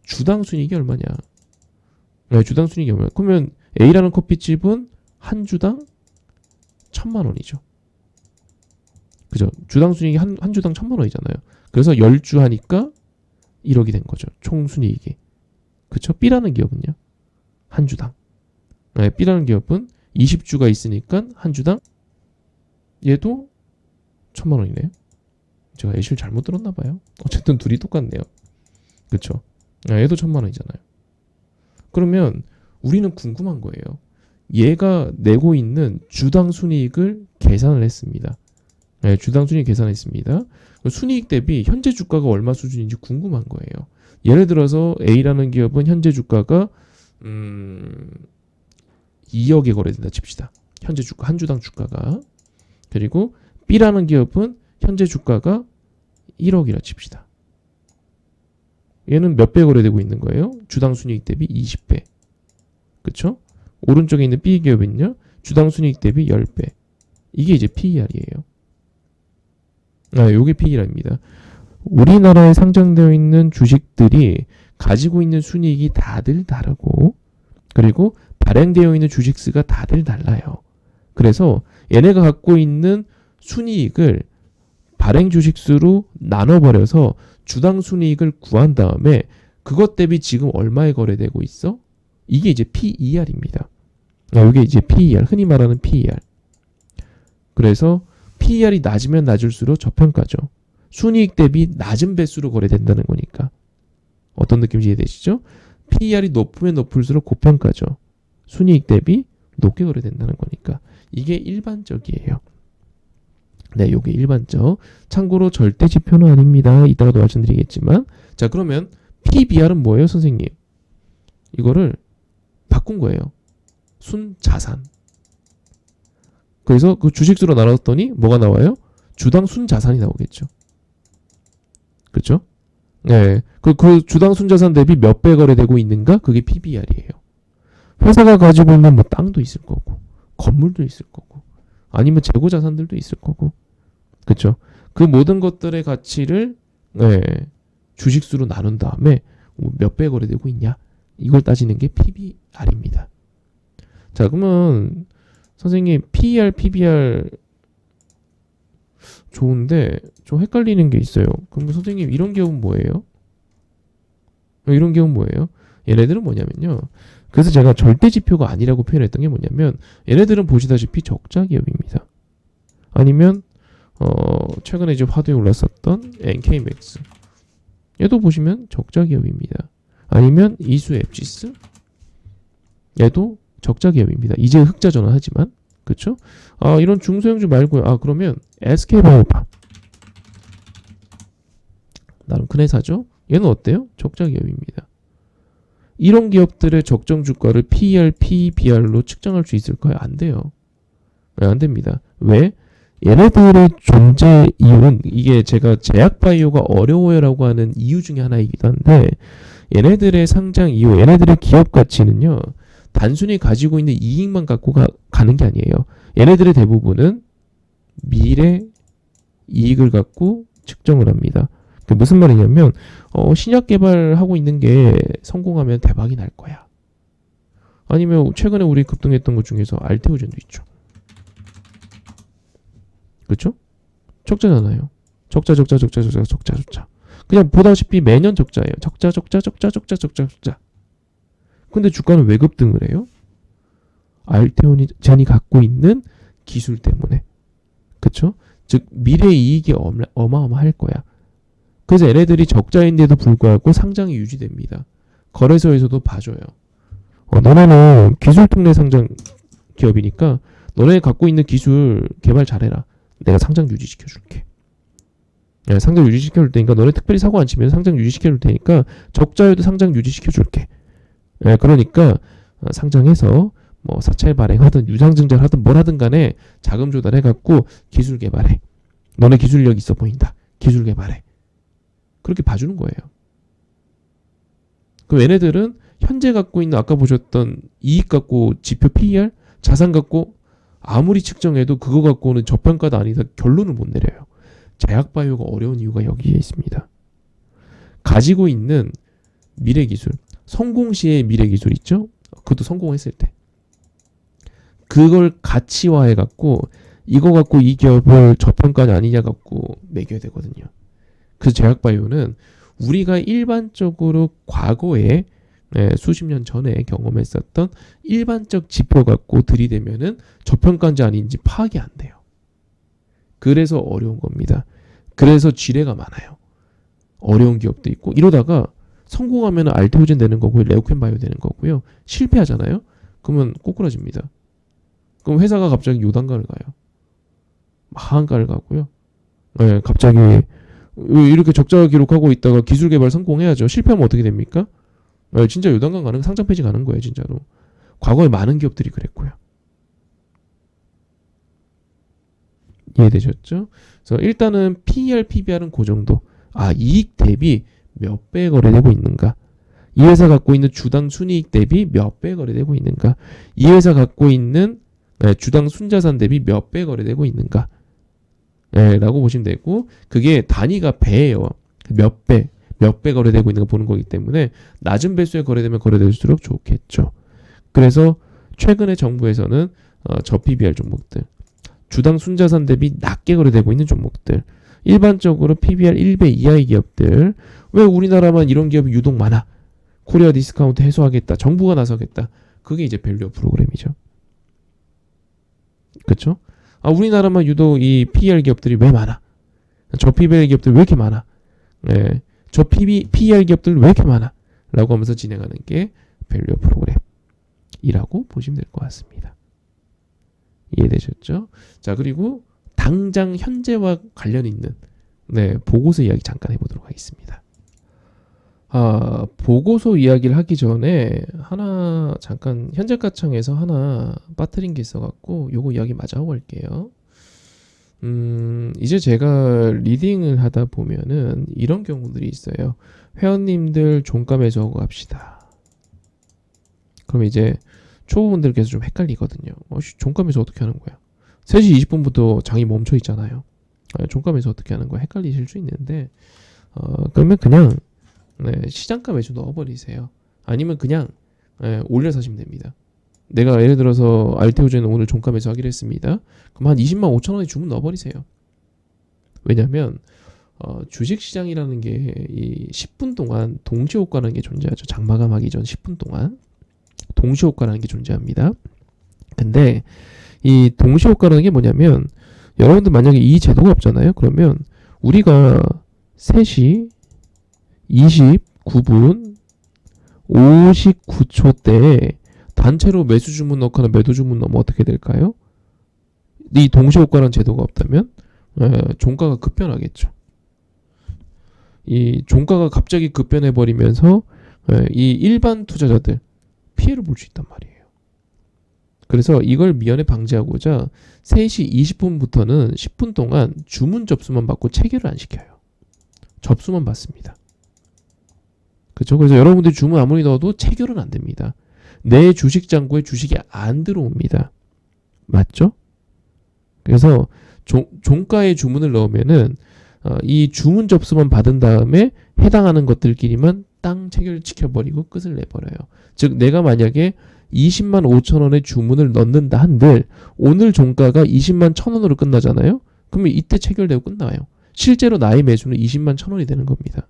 [SPEAKER 1] 주당 순이익이 얼마냐. 네, 주당 순이익이 얼마냐. 그러면 A라는 커피집은 한 주당 1,000만 원이죠. 그죠? 주당 순이익이 한 주당 1,000만 원이잖아요. 그래서 10주 하니까 1억이 된 거죠. 총 순이익이. 그쵸? B라는 기업은요. 한 주당. 네, B라는 기업은 20주가 있으니까 한 주당 얘도 1,000만 원이네요. 제가 예시를 잘못 들었나 봐요. 어쨌든 둘이 똑같네요. 그쵸? 얘도 1,000만 원이잖아요. 그러면 우리는 궁금한 거예요. 얘가 내고 있는 주당 순이익을 계산을 했습니다. 네, 주당 순이익 계산했습니다. 순이익 대비 현재 주가가 얼마 수준인지 궁금한 거예요. 예를 들어서 A라는 기업은 현재 주가가 2억에 거래된다 칩시다. 현재 주가, 한 주당 주가가. 그리고 B라는 기업은 현재 주가가 1억이라 칩시다. 얘는 몇 배 거래되고 있는 거예요? 주당 순이익 대비 20배. 그쵸? 오른쪽에 있는 B 기업은요, 주당 순이익 대비 10배. 이게 이제 PER이에요. 요게 PER입니다. 우리나라에 상장되어 있는 주식들이 가지고 있는 순이익이 다들 다르고, 그리고 발행되어 있는 주식 수가 다들 달라요. 그래서 얘네가 갖고 있는 순이익을 발행 주식 수로 나눠버려서 주당 순이익을 구한 다음에 그것 대비 지금 얼마에 거래되고 있어? 이게 이제 PER입니다. 이게 이제 PER, 흔히 말하는 PER. 그래서 PER이 낮으면 낮을수록 저평가죠. 순이익 대비 낮은 배수로 거래된다는 거니까. 어떤 느낌인지 이해되시죠? PER이 높으면 높을수록 고평가죠. 순이익 대비 높게 거래된다는 거니까. 이게 일반적이에요. 네, 요게 일반적. 참고로 절대 지표는 아닙니다. 이따가도 말씀드리겠지만. 자, 그러면 PBR은 뭐예요, 선생님? 이거를 바꾼 거예요. 순자산. 그래서 그 주식수로 나눴더니 뭐가 나와요? 주당 순자산이 나오겠죠. 그렇죠? 네. 그 주당 순자산 대비 몇 배 거래되고 있는가? 그게 PBR이에요. 회사가 가지고 있는 뭐 땅도 있을 거고, 건물도 있을 거고, 아니면 재고 자산들도 있을 거고, 그렇죠? 그 모든 것들의 가치를 주식수로 나눈 다음에 몇 배 거래되고 있냐? 이걸 따지는 게 PBR입니다. 자, 그러면 선생님 PER, PBR 좋은데 좀 헷갈리는 게 있어요. 그럼 선생님 이런 기업은 뭐예요? 이런 기업은 뭐예요? 얘네들은 뭐냐면요. 그래서 제가 절대 지표가 아니라고 표현했던 게 뭐냐면 얘네들은 보시다시피 적자 기업입니다. 아니면 최근에 이제 화두에 올랐었던 NK맥스 얘도 보시면 적자 기업입니다. 아니면 이수 앱지스 얘도 적자 기업입니다. 이제 흑자 전환하지만 그렇죠? 이런 중소형주 말고요. 그러면 SK바이오팜 나름 큰 회사죠. 얘는 어때요? 적자 기업입니다. 이런 기업들의 적정 주가를 PER, PBR로 측정할 수 있을까요? 안 돼요. 안 됩니다. 왜? 얘네들의 존재 이유는 이게 제가 제약바이오가 어려워요라고 하는 이유 중에 하나이기도 한데 얘네들의 상장 이유, 얘네들의 기업 가치는요. 단순히 가지고 있는 이익만 갖고 가는 게 아니에요. 얘네들의 대부분은 미래 이익을 갖고 측정을 합니다. 그 무슨 말이냐면 신약 개발하고 있는 게 성공하면 대박이 날 거야. 아니면 최근에 우리 급등했던 것 중에서 알테오젠도 있죠. 그렇죠? 적자잖아요. 적자. 그냥 보다시피 매년 적자예요. 적자. 근데 주가는 왜 급등을 해요? 알테오젠이 갖고 있는 기술 때문에. 그쵸? 즉 미래 이익이 어마어마할 거야. 그래서 얘네들이 적자인데도 불구하고 상장이 유지됩니다. 거래소에서도 봐줘요. 너네는 기술 특례 상장 기업이니까 너네 갖고 있는 기술 개발 잘해라. 내가 상장 유지시켜줄게. 상장 유지시켜줄 테니까 너네 특별히 사고 안 치면 상장 유지시켜줄 테니까 적자여도 상장 유지시켜줄게. 그러니까 상장해서 뭐 사찰 발행하든 유상증자를 하든 뭘 하든 간에 자금 조달해갖고 기술 개발해. 너네 기술력 있어 보인다. 기술 개발해. 그렇게 봐주는 거예요. 그 얘네들은 현재 갖고 있는 아까 보셨던 이익 갖고 지표 PER 자산 갖고 아무리 측정해도 그거 갖고는 저평가도 아니다 결론을 못 내려요. 제약바이오가 어려운 이유가 여기에 있습니다. 가지고 있는 미래기술, 성공 시의 미래기술 있죠? 그것도 성공했을 때. 그걸 가치화해갖고 이거 갖고 이 기업을 저평가냐 아니냐 갖고 매겨야 되거든요. 그래서 제약바이오는 우리가 일반적으로 과거에 수십 년 전에 경험했었던 일반적 지표 갖고 들이대면은 저평가인지 아닌지 파악이 안 돼요. 그래서 어려운 겁니다. 그래서 지뢰가 많아요. 어려운 기업도 있고 이러다가 성공하면 알테오젠 되는 거고요. 레오켄바이오 되는 거고요. 실패하잖아요. 그러면 꼬꾸라집니다. 그럼 회사가 갑자기 요단가를 가요. 하한가를 가고요. 갑자기 이렇게 적자 기록하고 있다가 기술 개발 성공해야죠. 실패하면 어떻게 됩니까? 진짜 요단강 가는 상장 폐지 가는 거예요. 진짜로. 과거에 많은 기업들이 그랬고요. 이해되셨죠? 그래서 일단은 PER, PBR은 그 정도. 이익 대비 몇 배 거래되고 있는가? 이 회사 갖고 있는 주당 순이익 대비 몇 배 거래되고 있는가? 이 회사 갖고 있는 주당 순자산 대비 몇 배 거래되고 있는가? 라고 보시면 되고 그게 단위가 배예요. 몇 배 거래되고 있는 거 보는 거기 때문에 낮은 배수에 거래되면 거래될수록 좋겠죠. 그래서 최근에 정부에서는 저 PBR 종목들 주당 순자산 대비 낮게 거래되고 있는 종목들 일반적으로 PBR 1배 이하의 기업들 왜 우리나라만 이런 기업이 유독 많아? 코리아 디스카운트 해소하겠다. 정부가 나서겠다. 그게 이제 밸류업 프로그램이죠. 그렇죠? 아, 우리나라만 유독 이 PER 기업들이 왜 많아? 저 PBR 기업들 왜 이렇게 많아? 네, 저 PER 기업들 왜 이렇게 많아? 라고 하면서 진행하는 게 밸류 프로그램이라고 보시면 될 것 같습니다. 이해되셨죠? 자, 그리고 당장 현재와 관련 있는 보고서 이야기 잠깐 해보도록 하겠습니다. 보고서 이야기를 하기 전에 하나 잠깐 현재가청에서 하나 빠뜨린 게 있어갖고 요거 이야기 마저 하고 갈게요. 이제 제가 리딩을 하다 보면은 이런 경우들이 있어요. 회원님들 종가 매수하고 갑시다. 그럼 이제 초보분들께서 좀 헷갈리거든요. 종가 매수 어떻게 하는 거야? 3시 20분부터 장이 멈춰 있잖아요. 종가 매수 어떻게 하는 거야? 헷갈리실 수 있는데 그러면 그냥 시장가 매수 넣어버리세요. 아니면 그냥 올려 사시면 됩니다. 내가 예를 들어서 알테오제는 오늘 종가 매수 하기로 했습니다. 그럼 한 20만 5천 원에 주문 넣어버리세요. 왜냐면 주식시장이라는 게 이 10분 동안 동시효과라는 게 존재하죠. 장마감하기 전 10분 동안 동시효과라는 게 존재합니다. 근데 이 동시효과라는 게 뭐냐면 여러분들 만약에 이 제도가 없잖아요. 그러면 우리가 3시 29분 59초 때 단체로 매수 주문 넣거나 매도 주문 넣으면 어떻게 될까요? 이 동시효과라는 제도가 없다면 종가가 급변하겠죠. 이 종가가 갑자기 급변해버리면서 이 일반 투자자들 피해를 볼 수 있단 말이에요. 그래서 이걸 미연에 방지하고자 3시 20분부터는 10분 동안 주문 접수만 받고 체결을 안 시켜요. 접수만 받습니다. 그렇죠? 그래서 여러분들이 주문 아무리 넣어도 체결은 안 됩니다. 내 주식 잔고에 주식이 안 들어옵니다. 맞죠? 그래서 종가에 주문을 넣으면은 이 주문 접수만 받은 다음에 해당하는 것들끼리만 땅 체결시켜버리고 끝을 내버려요. 즉 내가 만약에 20만 5천 원의 주문을 넣는다 한들 오늘 종가가 20만 1천 원으로 끝나잖아요. 그러면 이때 체결되고 끝나요. 실제로 나의 매수는 20만 1천 원이 되는 겁니다.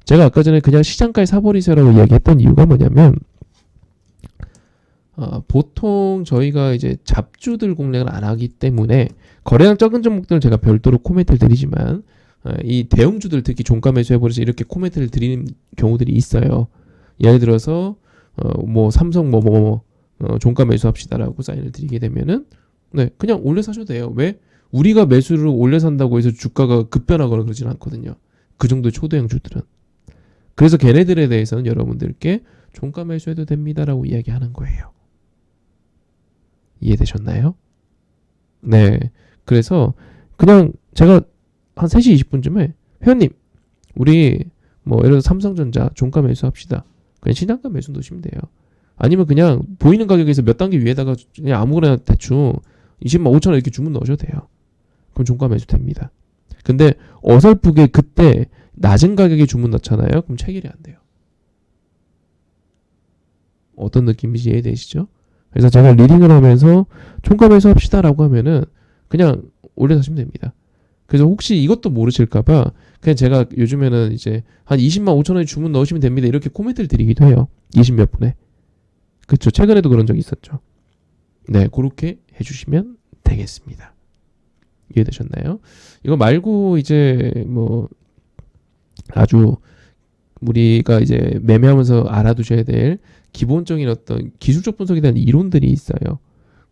[SPEAKER 1] 제가 아까 전에 그냥 시장가에 사버리세요라고 이야기했던 이유가 뭐냐면 보통 저희가 이제 잡주들 공략을 안 하기 때문에 거래량 적은 종목들은 제가 별도로 코멘트를 드리지만 이 대형주들 특히 종가 매수해버려서 이렇게 코멘트를 드리는 경우들이 있어요. 예를 들어서 뭐 삼성 종가 매수합시다라고 사인을 드리게 되면은 그냥 올려 사셔도 돼요. 왜? 우리가 매수를 올려 산다고 해서 주가가 급변하거나 그러진 않거든요. 그 정도의 초대형주들은. 그래서 걔네들에 대해서는 여러분들께 종가 매수해도 됩니다라고 이야기하는 거예요. 이해되셨나요? 네. 그래서 그냥 제가 한 3시 20분쯤에 회원님 우리 뭐 예를 들어 삼성전자 종가 매수합시다. 그냥 시장가 매수 넣으시면 돼요. 아니면 그냥 보이는 가격에서 몇 단계 위에다가 그냥 아무거나 대충 20만 5천 원 이렇게 주문 넣으셔도 돼요. 그럼 종가 매수 됩니다. 근데 어설프게 그때 낮은 가격에 주문 넣잖아요. 그럼 체결이 안 돼요. 어떤 느낌인지 이해되시죠? 그래서 제가 리딩을 하면서 종가 매수합시다라고 하면은 그냥 올려 사시면 됩니다. 그래서 혹시 이것도 모르실까봐 그냥 제가 요즘에는 이제 한 20만 5천 원에 주문 넣으시면 됩니다. 이렇게 코멘트를 드리기도 해요. 20몇 분에. 그쵸. 최근에도 그런 적이 있었죠. 네, 그렇게 해주시면 되겠습니다. 이해되셨나요? 이거 말고 이제 뭐 아주 우리가 이제 매매하면서 알아두셔야 될 기본적인 어떤 기술적 분석에 대한 이론들이 있어요.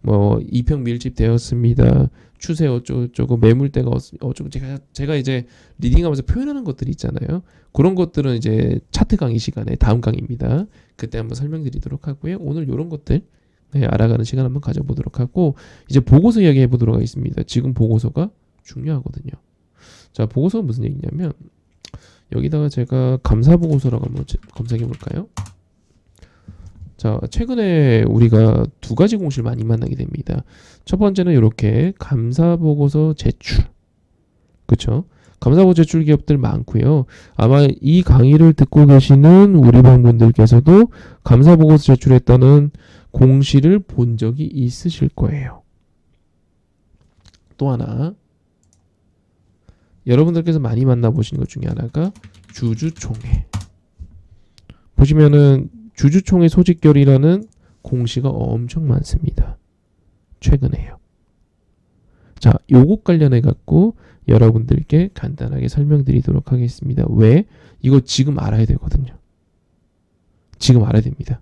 [SPEAKER 1] 뭐 이평 밀집 되었습니다. 추세 어쩌고 매물대가 어쩌고 제가 이제 리딩하면서 표현하는 것들이 있잖아요. 그런 것들은 이제 차트 강의 시간에 다음 강의입니다. 그때 한번 설명드리도록 하고요. 오늘 이런 것들 알아가는 시간 한번 가져보도록 하고 이제 보고서 이야기 해보도록 하겠습니다. 지금 보고서가 중요하거든요. 자, 보고서가 무슨 얘기냐면 여기다가 제가 감사 보고서라고 한번 검색해 볼까요? 자, 최근에 우리가 두 가지 공시를 많이 만나게 됩니다. 첫 번째는 이렇게 감사 보고서 제출. 그쵸? 감사 보고서 제출 기업들 많고요. 아마 이 강의를 듣고 계시는 우리 방분들께서도 감사 보고서 제출했다는 공시를 본 적이 있으실 거예요. 또 하나 여러분들께서 많이 만나보시는 것 중에 하나가 주주총회. 보시면은 주주총회 소집결이라는 공시가 엄청 많습니다. 최근에요. 자, 요것 관련해 갖고 여러분들께 간단하게 설명드리도록 하겠습니다. 왜? 이거 지금 알아야 되거든요. 지금 알아야 됩니다.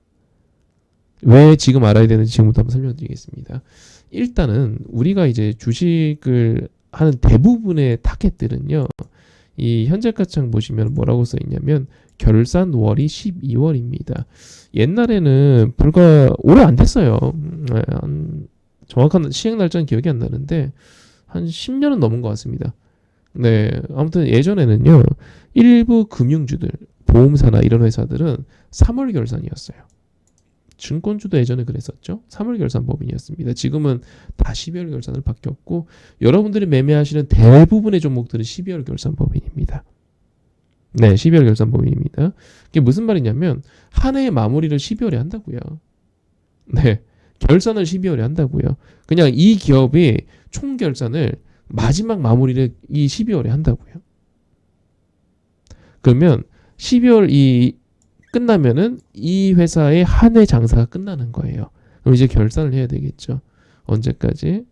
[SPEAKER 1] 왜 지금 알아야 되는지 지금부터 한번 설명드리겠습니다. 일단은 우리가 이제 주식을 하는 대부분의 타겟들은요. 이 현재가창 보시면 뭐라고 써 있냐면 결산월이 12월입니다. 옛날에는 불과 오래 안 됐어요. 정확한 시행 날짜는 기억이 안 나는데 한 10년은 넘은 것 같습니다. 네, 아무튼 예전에는요. 일부 금융주들, 보험사나 이런 회사들은 3월 결산이었어요. 증권주도 예전에 그랬었죠. 3월 결산 법인이었습니다. 지금은 다 12월 결산을 바뀌었고 여러분들이 매매하시는 대부분의 종목들은 12월 결산 법인입니다. 네, 12월 결산 법인입니다. 이게 무슨 말이냐면 한 해의 마무리를 12월에 한다고요. 네, 결산을 12월에 한다고요. 그냥 이 기업이 총 결산을 마지막 마무리를 이 12월에 한다고요. 그러면 12월 이 끝나면은 이 회사의 한 해 장사가 끝나는 거예요. 그럼 이제 결산을 해야 되겠죠. 언제까지?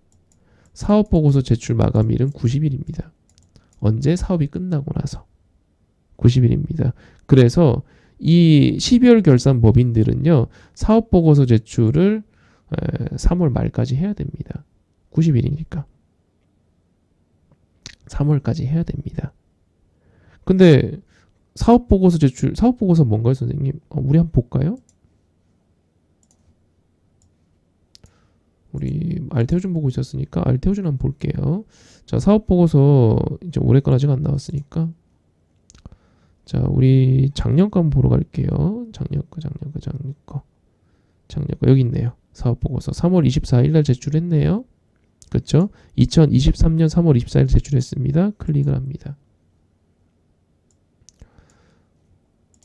[SPEAKER 1] 사업보고서 제출 마감일은 90일입니다. 언제? 사업이 끝나고 나서. 90일입니다. 그래서 이 12월 결산 법인들은요. 사업보고서 제출을 3월 말까지 해야 됩니다. 90일이니까. 3월까지 해야 됩니다. 근데 사업보고서 제출, 사업보고서 뭔가요, 선생님? 우리 한번 볼까요? 우리 알테오준 보고 있었으니까 알테오준 한번 볼게요. 자, 사업보고서 이제 올해 건 아직 안 나왔으니까 자, 우리 작년 거 한번 보러 갈게요. 작년 거 여기 있네요. 사업보고서 3월 24일 날 제출했네요. 그렇죠? 2023년 3월 24일 제출했습니다. 클릭을 합니다.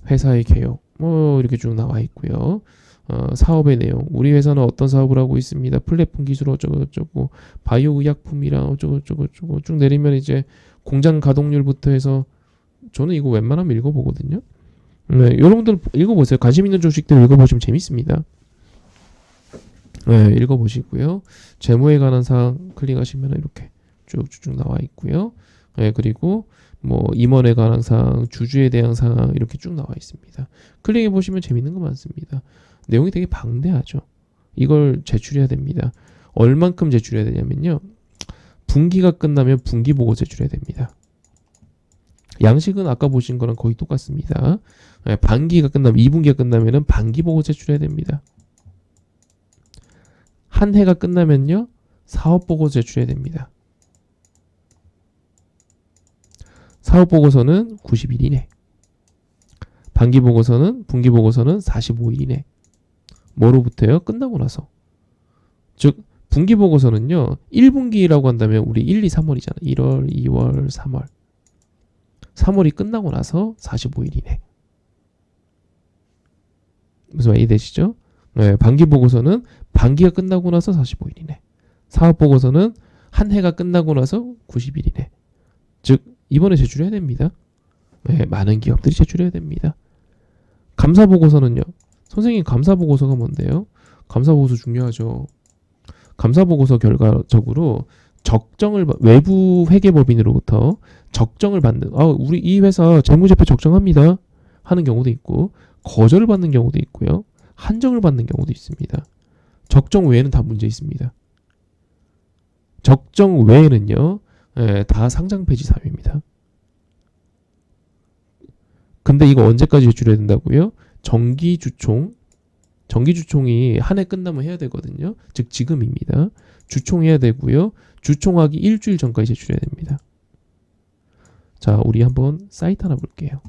[SPEAKER 1] 회사의 개요. 이렇게 쭉 나와 있고요. 사업의 내용. 우리 회사는 어떤 사업을 하고 있습니다. 플랫폼 기술 어쩌고 바이오 의약품이랑 어쩌고 쭉 내리면 이제 공장 가동률부터 해서 저는 이거 웬만하면 읽어보거든요. 네, 여러분들 읽어보세요. 관심 있는 주식들 읽어보시면 재밌습니다. 네, 읽어보시고요. 재무에 관한 사항 클릭하시면 이렇게 쭉쭉 나와 있고요. 네, 그리고 뭐 임원에 관한 사항, 주주에 대한 사항 이렇게 쭉 나와 있습니다. 클릭해 보시면 재밌는 거 많습니다. 내용이 되게 방대하죠. 이걸 제출해야 됩니다. 얼만큼 제출해야 되냐면요. 분기가 끝나면 분기보고 제출해야 됩니다. 양식은 아까 보신 거랑 거의 똑같습니다. 반기가 끝나면 2분기가 끝나면은 반기보고 제출해야 됩니다. 한 해가 끝나면요. 사업보고 제출해야 됩니다. 사업보고서는 90일 이내. 반기보고서는 분기보고서는 45일 이내. 뭐로부터요? 끝나고 나서. 즉 분기보고서는요. 1분기라고 한다면 우리 1, 2, 3월이잖아. 1월, 2월, 3월. 3월이 끝나고 나서 45일 이내. 무슨 말이 되시죠? 네, 반기보고서는 반기가 끝나고 나서 45일 이내. 사업보고서는 한 해가 끝나고 나서 90일 이내. 즉 이번에 제출해야 됩니다. 네, 많은 기업들이 제출해야 됩니다. 감사보고서는요. 선생님 감사보고서가 뭔데요? 감사보고서 중요하죠. 감사보고서 결과적으로 적정을 외부 회계법인으로부터 적정을 받는 우리 이 회사 재무제표 적정합니다 하는 경우도 있고 거절을 받는 경우도 있고요. 한정을 받는 경우도 있습니다. 적정 외에는 다 문제 있습니다. 적정 외에는요. 다 상장 폐지 사유입니다. 근데 이거 언제까지 제출해야 된다고요? 정기주총이 한 해 끝나면 해야 되거든요. 즉 지금입니다. 주총해야 되고요. 주총하기 일주일 전까지 제출해야 됩니다. 자, 우리 한번 사이트 하나 볼게요.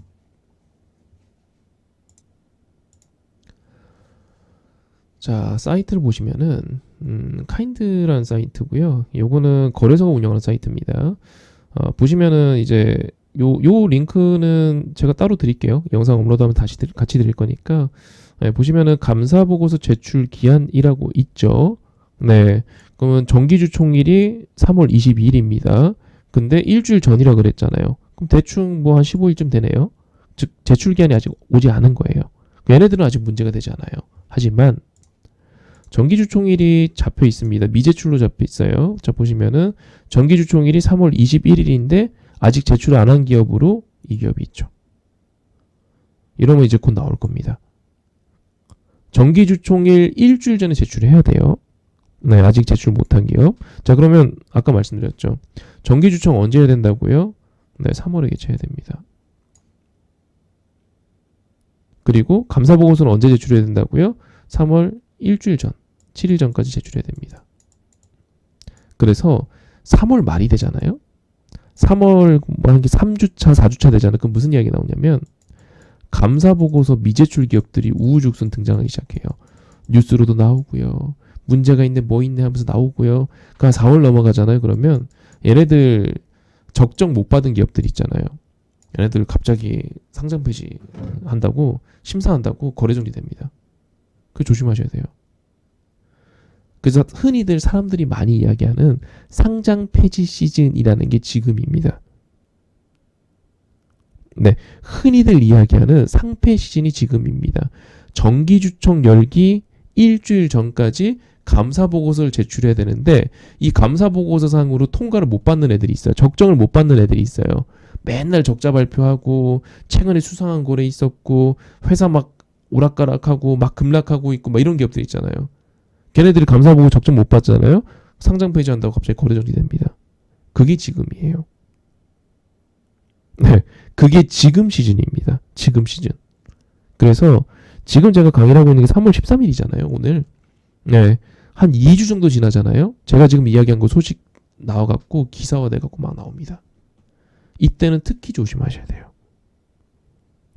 [SPEAKER 1] 자, 사이트를 보시면은 카인드라는 사이트고요. 요거는 거래소가 운영하는 사이트입니다. 보시면은 이제 요 링크는 제가 따로 드릴게요. 영상 업로드하면 다시 같이 드릴 거니까. 네, 보시면은 감사보고서 제출 기한이라고 있죠. 네. 그러면 정기주총일이 3월 22일입니다. 근데 일주일 전이라 그랬잖아요. 그럼 대충 뭐 한 15일쯤 되네요. 즉 제출 기한이 아직 오지 않은 거예요. 얘네들은 아직 문제가 되지 않아요. 하지만 정기주총일이 잡혀 있습니다. 미제출로 잡혀 있어요. 자, 보시면은 정기주총일이 3월 21일인데 아직 제출 안 한 기업으로 이 기업이 있죠. 이러면 이제 곧 나올 겁니다. 정기주총일 일주일 전에 제출해야 돼요. 네, 아직 제출 못한 기업. 자, 그러면 아까 말씀드렸죠. 정기주총 언제 해야 된다고요? 네, 3월에 개최해야 됩니다. 그리고 감사보고서는 언제 제출해야 된다고요? 3월 일주일 전, 7일 전까지 제출해야 됩니다. 그래서 3월 말이 되잖아요. 3월 한 게 3주차, 4주차 되잖아요. 그럼 무슨 이야기 나오냐면 감사보고서 미제출 기업들이 우후죽순 등장하기 시작해요. 뉴스로도 나오고요. 문제가 있네, 뭐 있네 하면서 나오고요. 그러니까 4월 넘어가잖아요. 그러면 얘네들 적정 못 받은 기업들 있잖아요. 얘네들 갑자기 상장 폐지 한다고, 심사한다고 거래 정지됩니다. 그거 조심하셔야 돼요. 그래서 흔히들 사람들이 많이 이야기하는 상장 폐지 시즌이라는 게 지금입니다. 네, 흔히들 이야기하는 상폐 시즌이 지금입니다. 정기주총 열기 일주일 전까지 감사보고서를 제출해야 되는데 이 감사보고서상으로 통과를 못 받는 애들이 있어요. 적정을 못 받는 애들이 있어요. 맨날 적자 발표하고 최근에 수상한 거래 있었고 회사 막 오락가락하고 막 급락하고 있고 막 이런 기업들 있잖아요. 걔네들이 감사보고 적정 못 받잖아요. 상장 폐지한다고 갑자기 거래 정지됩니다. 그게 지금이에요. 네, 그게 지금 시즌입니다. 지금 시즌. 그래서 지금 제가 강의를 하고 있는 게 3월 13일이잖아요. 오늘. 네, 한 2주 정도 지나잖아요. 제가 지금 이야기한 거 소식 나와갖고 기사화 돼갖고 막 나옵니다. 이때는 특히 조심하셔야 돼요.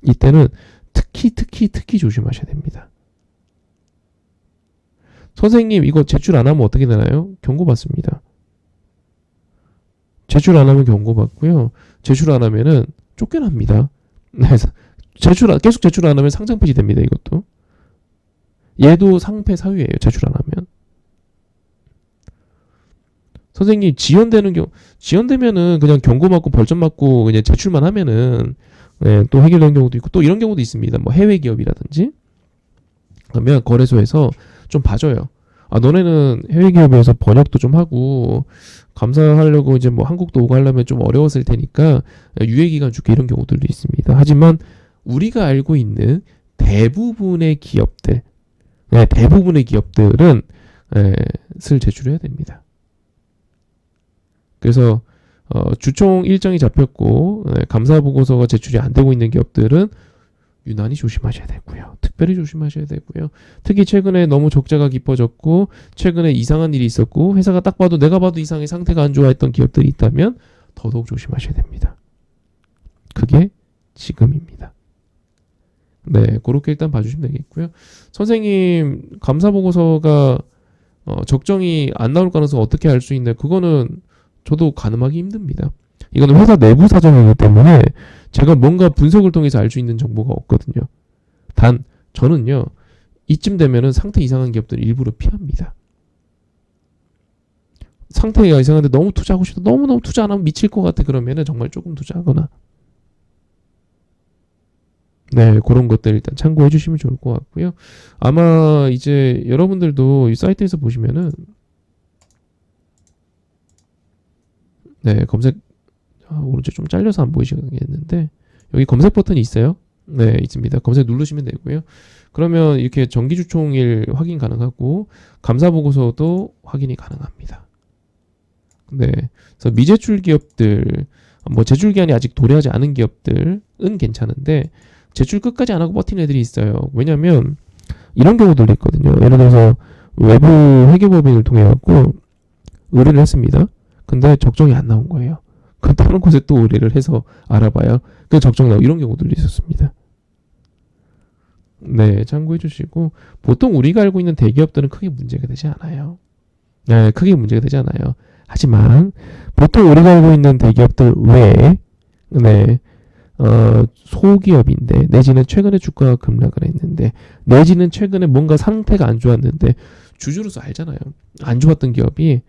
[SPEAKER 1] 이때는 특히 조심하셔야 됩니다. 선생님 이거 제출 안 하면 어떻게 되나요? 경고받습니다. 제출 안 하면 경고받고요. 제출 안 하면은 쫓겨납니다. 계속 제출 안 하면 상장 폐지 됩니다. 이것도. 얘도 상폐 사유예요. 제출 안 하면. 선생님 지연되면은 그냥 경고 맞고 벌점 맞고 그냥 제출만 하면은 네, 또 해결되는 경우도 있고 또 이런 경우도 있습니다. 뭐 해외 기업이라든지 그러면 거래소에서 좀 봐줘요. 아, 너네는 해외 기업에서 번역도 좀 하고 감사하려고 이제 뭐 한국도 오고 하려면 좀 어려웠을 테니까 유예 기간 줄게 이런 경우들도 있습니다. 하지만 우리가 알고 있는 대부분의 기업들, 네, 대부분의 기업들은 슬 제출해야 됩니다. 그래서 주총 일정이 잡혔고 감사 보고서가 제출이 안 되고 있는 기업들은 유난히 조심하셔야 되고요. 특별히 조심하셔야 되고요. 특히 최근에 너무 적자가 깊어졌고 최근에 이상한 일이 있었고 회사가 딱 봐도 내가 봐도 이상해 상태가 안 좋아했던 기업들이 있다면 더더욱 조심하셔야 됩니다. 그게 지금입니다. 네, 그렇게 일단 봐주시면 되겠고요. 선생님 감사 보고서가 적정이 안 나올 가능성 어떻게 알 수 있나요? 그거는 저도 가늠하기 힘듭니다. 이거는 회사 내부 사정이기 때문에 제가 뭔가 분석을 통해서 알 수 있는 정보가 없거든요. 단 저는요 이쯤 되면은 상태 이상한 기업들을 일부러 피합니다. 상태가 이상한데 너무 투자하고 싶다, 너무너무 투자 안 하면 미칠 것 같아 그러면은 정말 조금 투자하거나 네, 그런 것들 일단 참고해 주시면 좋을 것 같고요. 아마 이제 여러분들도 이 사이트에서 보시면은 네, 검색 오른쪽 좀 잘려서 안 보이시겠는데 여기 검색 버튼이 있어요. 네, 있습니다. 검색 누르시면 되고요. 그러면 이렇게 정기주총일 확인 가능하고 감사 보고서도 확인이 가능합니다. 네, 그래서 미제출 기업들, 뭐 제출 기한이 아직 도래하지 않은 기업들은 괜찮은데 제출 끝까지 안 하고 버티는 애들이 있어요. 왜냐면 이런 경우도 있거든요. 예를 들어서 외부 회계법인을 통해 갖고 의뢰를 했습니다. 근데 적정이 안 나온 거예요. 그럼 다른 곳에 또 의뢰를 해서 알아봐요. 그 적정 나오고 이런 경우들도 있었습니다. 네, 참고해 주시고 보통 우리가 알고 있는 대기업들은 크게 문제가 되지 않아요. 네, 크게 문제가 되지 않아요. 하지만 보통 우리가 알고 있는 대기업들 외에 네, 소기업인데 내지는 최근에 주가가 급락을 했는데 내지는 최근에 뭔가 상태가 안 좋았는데 주주로서 알잖아요. 안 좋았던 기업이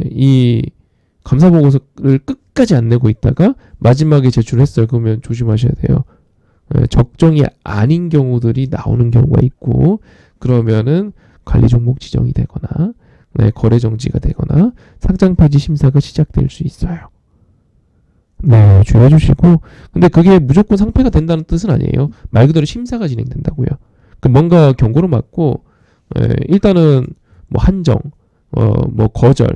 [SPEAKER 1] 이 감사 보고서를 끝까지 안 내고 있다가 마지막에 제출했어요. 그러면 조심하셔야 돼요. 적정이 아닌 경우들이 나오는 경우가 있고 그러면은 관리 종목 지정이 되거나 네, 거래 정지가 되거나 상장 폐지 심사가 시작될 수 있어요. 네, 주의해 주시고. 근데 그게 무조건 상폐가 된다는 뜻은 아니에요. 말 그대로 심사가 진행된다고요. 그 뭔가 경고를 맞고 일단은 뭐 한정, 뭐 거절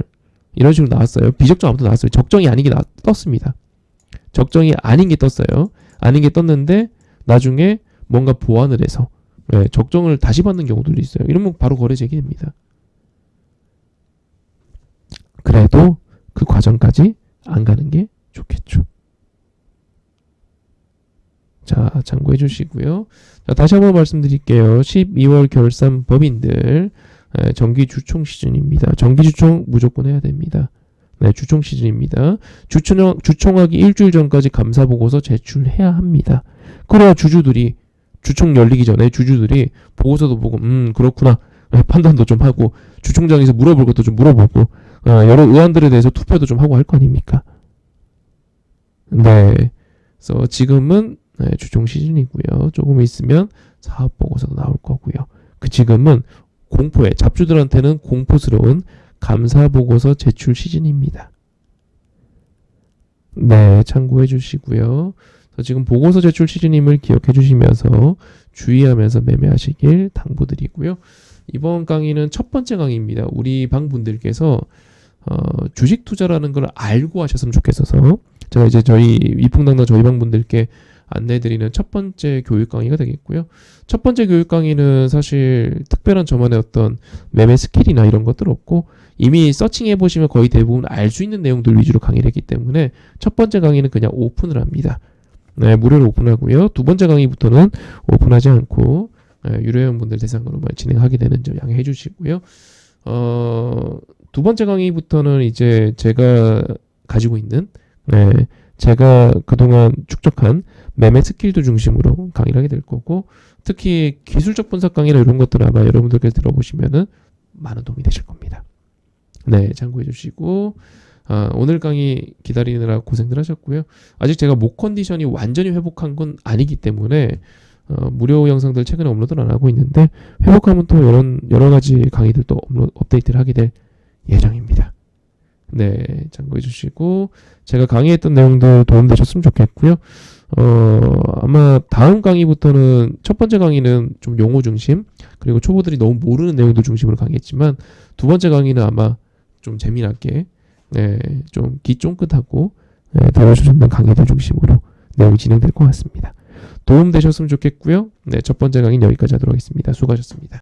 [SPEAKER 1] 이런 식으로 나왔어요. 비적정 아무도 나왔어요. 적정이 아닌 게 떴습니다. 적정이 아닌 게 떴어요. 아닌 게 떴는데 나중에 뭔가 보완을 해서 적정을 다시 받는 경우들도 있어요. 이러면 바로 거래 재개됩니다. 그래도 그 과정까지 안 가는 게 좋겠죠. 자, 참고해 주시고요. 자, 다시 한번 말씀드릴게요. 12월 결산 법인들 정기 주총 시즌입니다. 정기 주총 무조건 해야 됩니다. 네, 주총 시즌입니다. 주총하기 일주일 전까지 감사 보고서 제출해야 합니다. 그래야 주주들이 주총 열리기 전에 주주들이 보고서도 보고 그렇구나 판단도 좀 하고 주총장에서 물어볼 것도 좀 물어보고 여러 의안들에 대해서 투표도 좀 하고 할 거 아닙니까? 네, 그래서 지금은 주총 시즌이고요. 조금 있으면 사업 보고서도 나올 거고요. 그 지금은 공포에 잡주들한테는 공포스러운 감사 보고서 제출 시즌입니다. 네, 참고해 주시고요. 지금 보고서 제출 시즌임을 기억해 주시면서 주의하면서 매매하시길 당부드리고요. 이번 강의는 첫 번째 강의입니다. 우리 방분들께서 주식 투자라는 걸 알고 하셨으면 좋겠어서 제가 이제 저희 위풍당당 저희 방분들께 안내드리는 첫 번째 교육 강의가 되겠고요. 첫 번째 교육 강의는 사실 특별한 저만의 어떤 매매 스킬이나 이런 것들 없고 이미 서칭해 보시면 거의 대부분 알 수 있는 내용들 위주로 강의를 했기 때문에 첫 번째 강의는 그냥 오픈을 합니다. 네, 무료로 오픈하고요. 두 번째 강의부터는 오픈하지 않고 유료 회원분들 대상으로만 진행하게 되는 점 양해해 주시고요. 두 번째 강의부터는 이제 제가 가지고 있는 제가 그동안 축적한 매매 스킬도 중심으로 강의를 하게 될 거고 특히 기술적 분석 강의나 이런 것들 아마 여러분들께서 들어보시면은 많은 도움이 되실 겁니다. 네, 참고해 주시고 오늘 강의 기다리느라 고생들 하셨고요. 아직 제가 목 컨디션이 완전히 회복한 건 아니기 때문에 무료 영상들 최근에 업로드를 안 하고 있는데 회복하면 또 여러 가지 강의들 또 업데이트를 하게 될 예정입니다. 네, 참고해 주시고 제가 강의했던 내용들 도움되셨으면 좋겠고요. 아마 다음 강의부터는 첫 번째 강의는 좀 용어 중심 그리고 초보들이 너무 모르는 내용들 중심으로 강의했지만 두 번째 강의는 아마 좀 재미나게 좀 귀 쫑긋하고 들어주셨던 강의들 중심으로 내용이 진행될 것 같습니다. 도움 되셨으면 좋겠고요. 네, 첫 번째 강의는 여기까지 하도록 하겠습니다. 수고하셨습니다.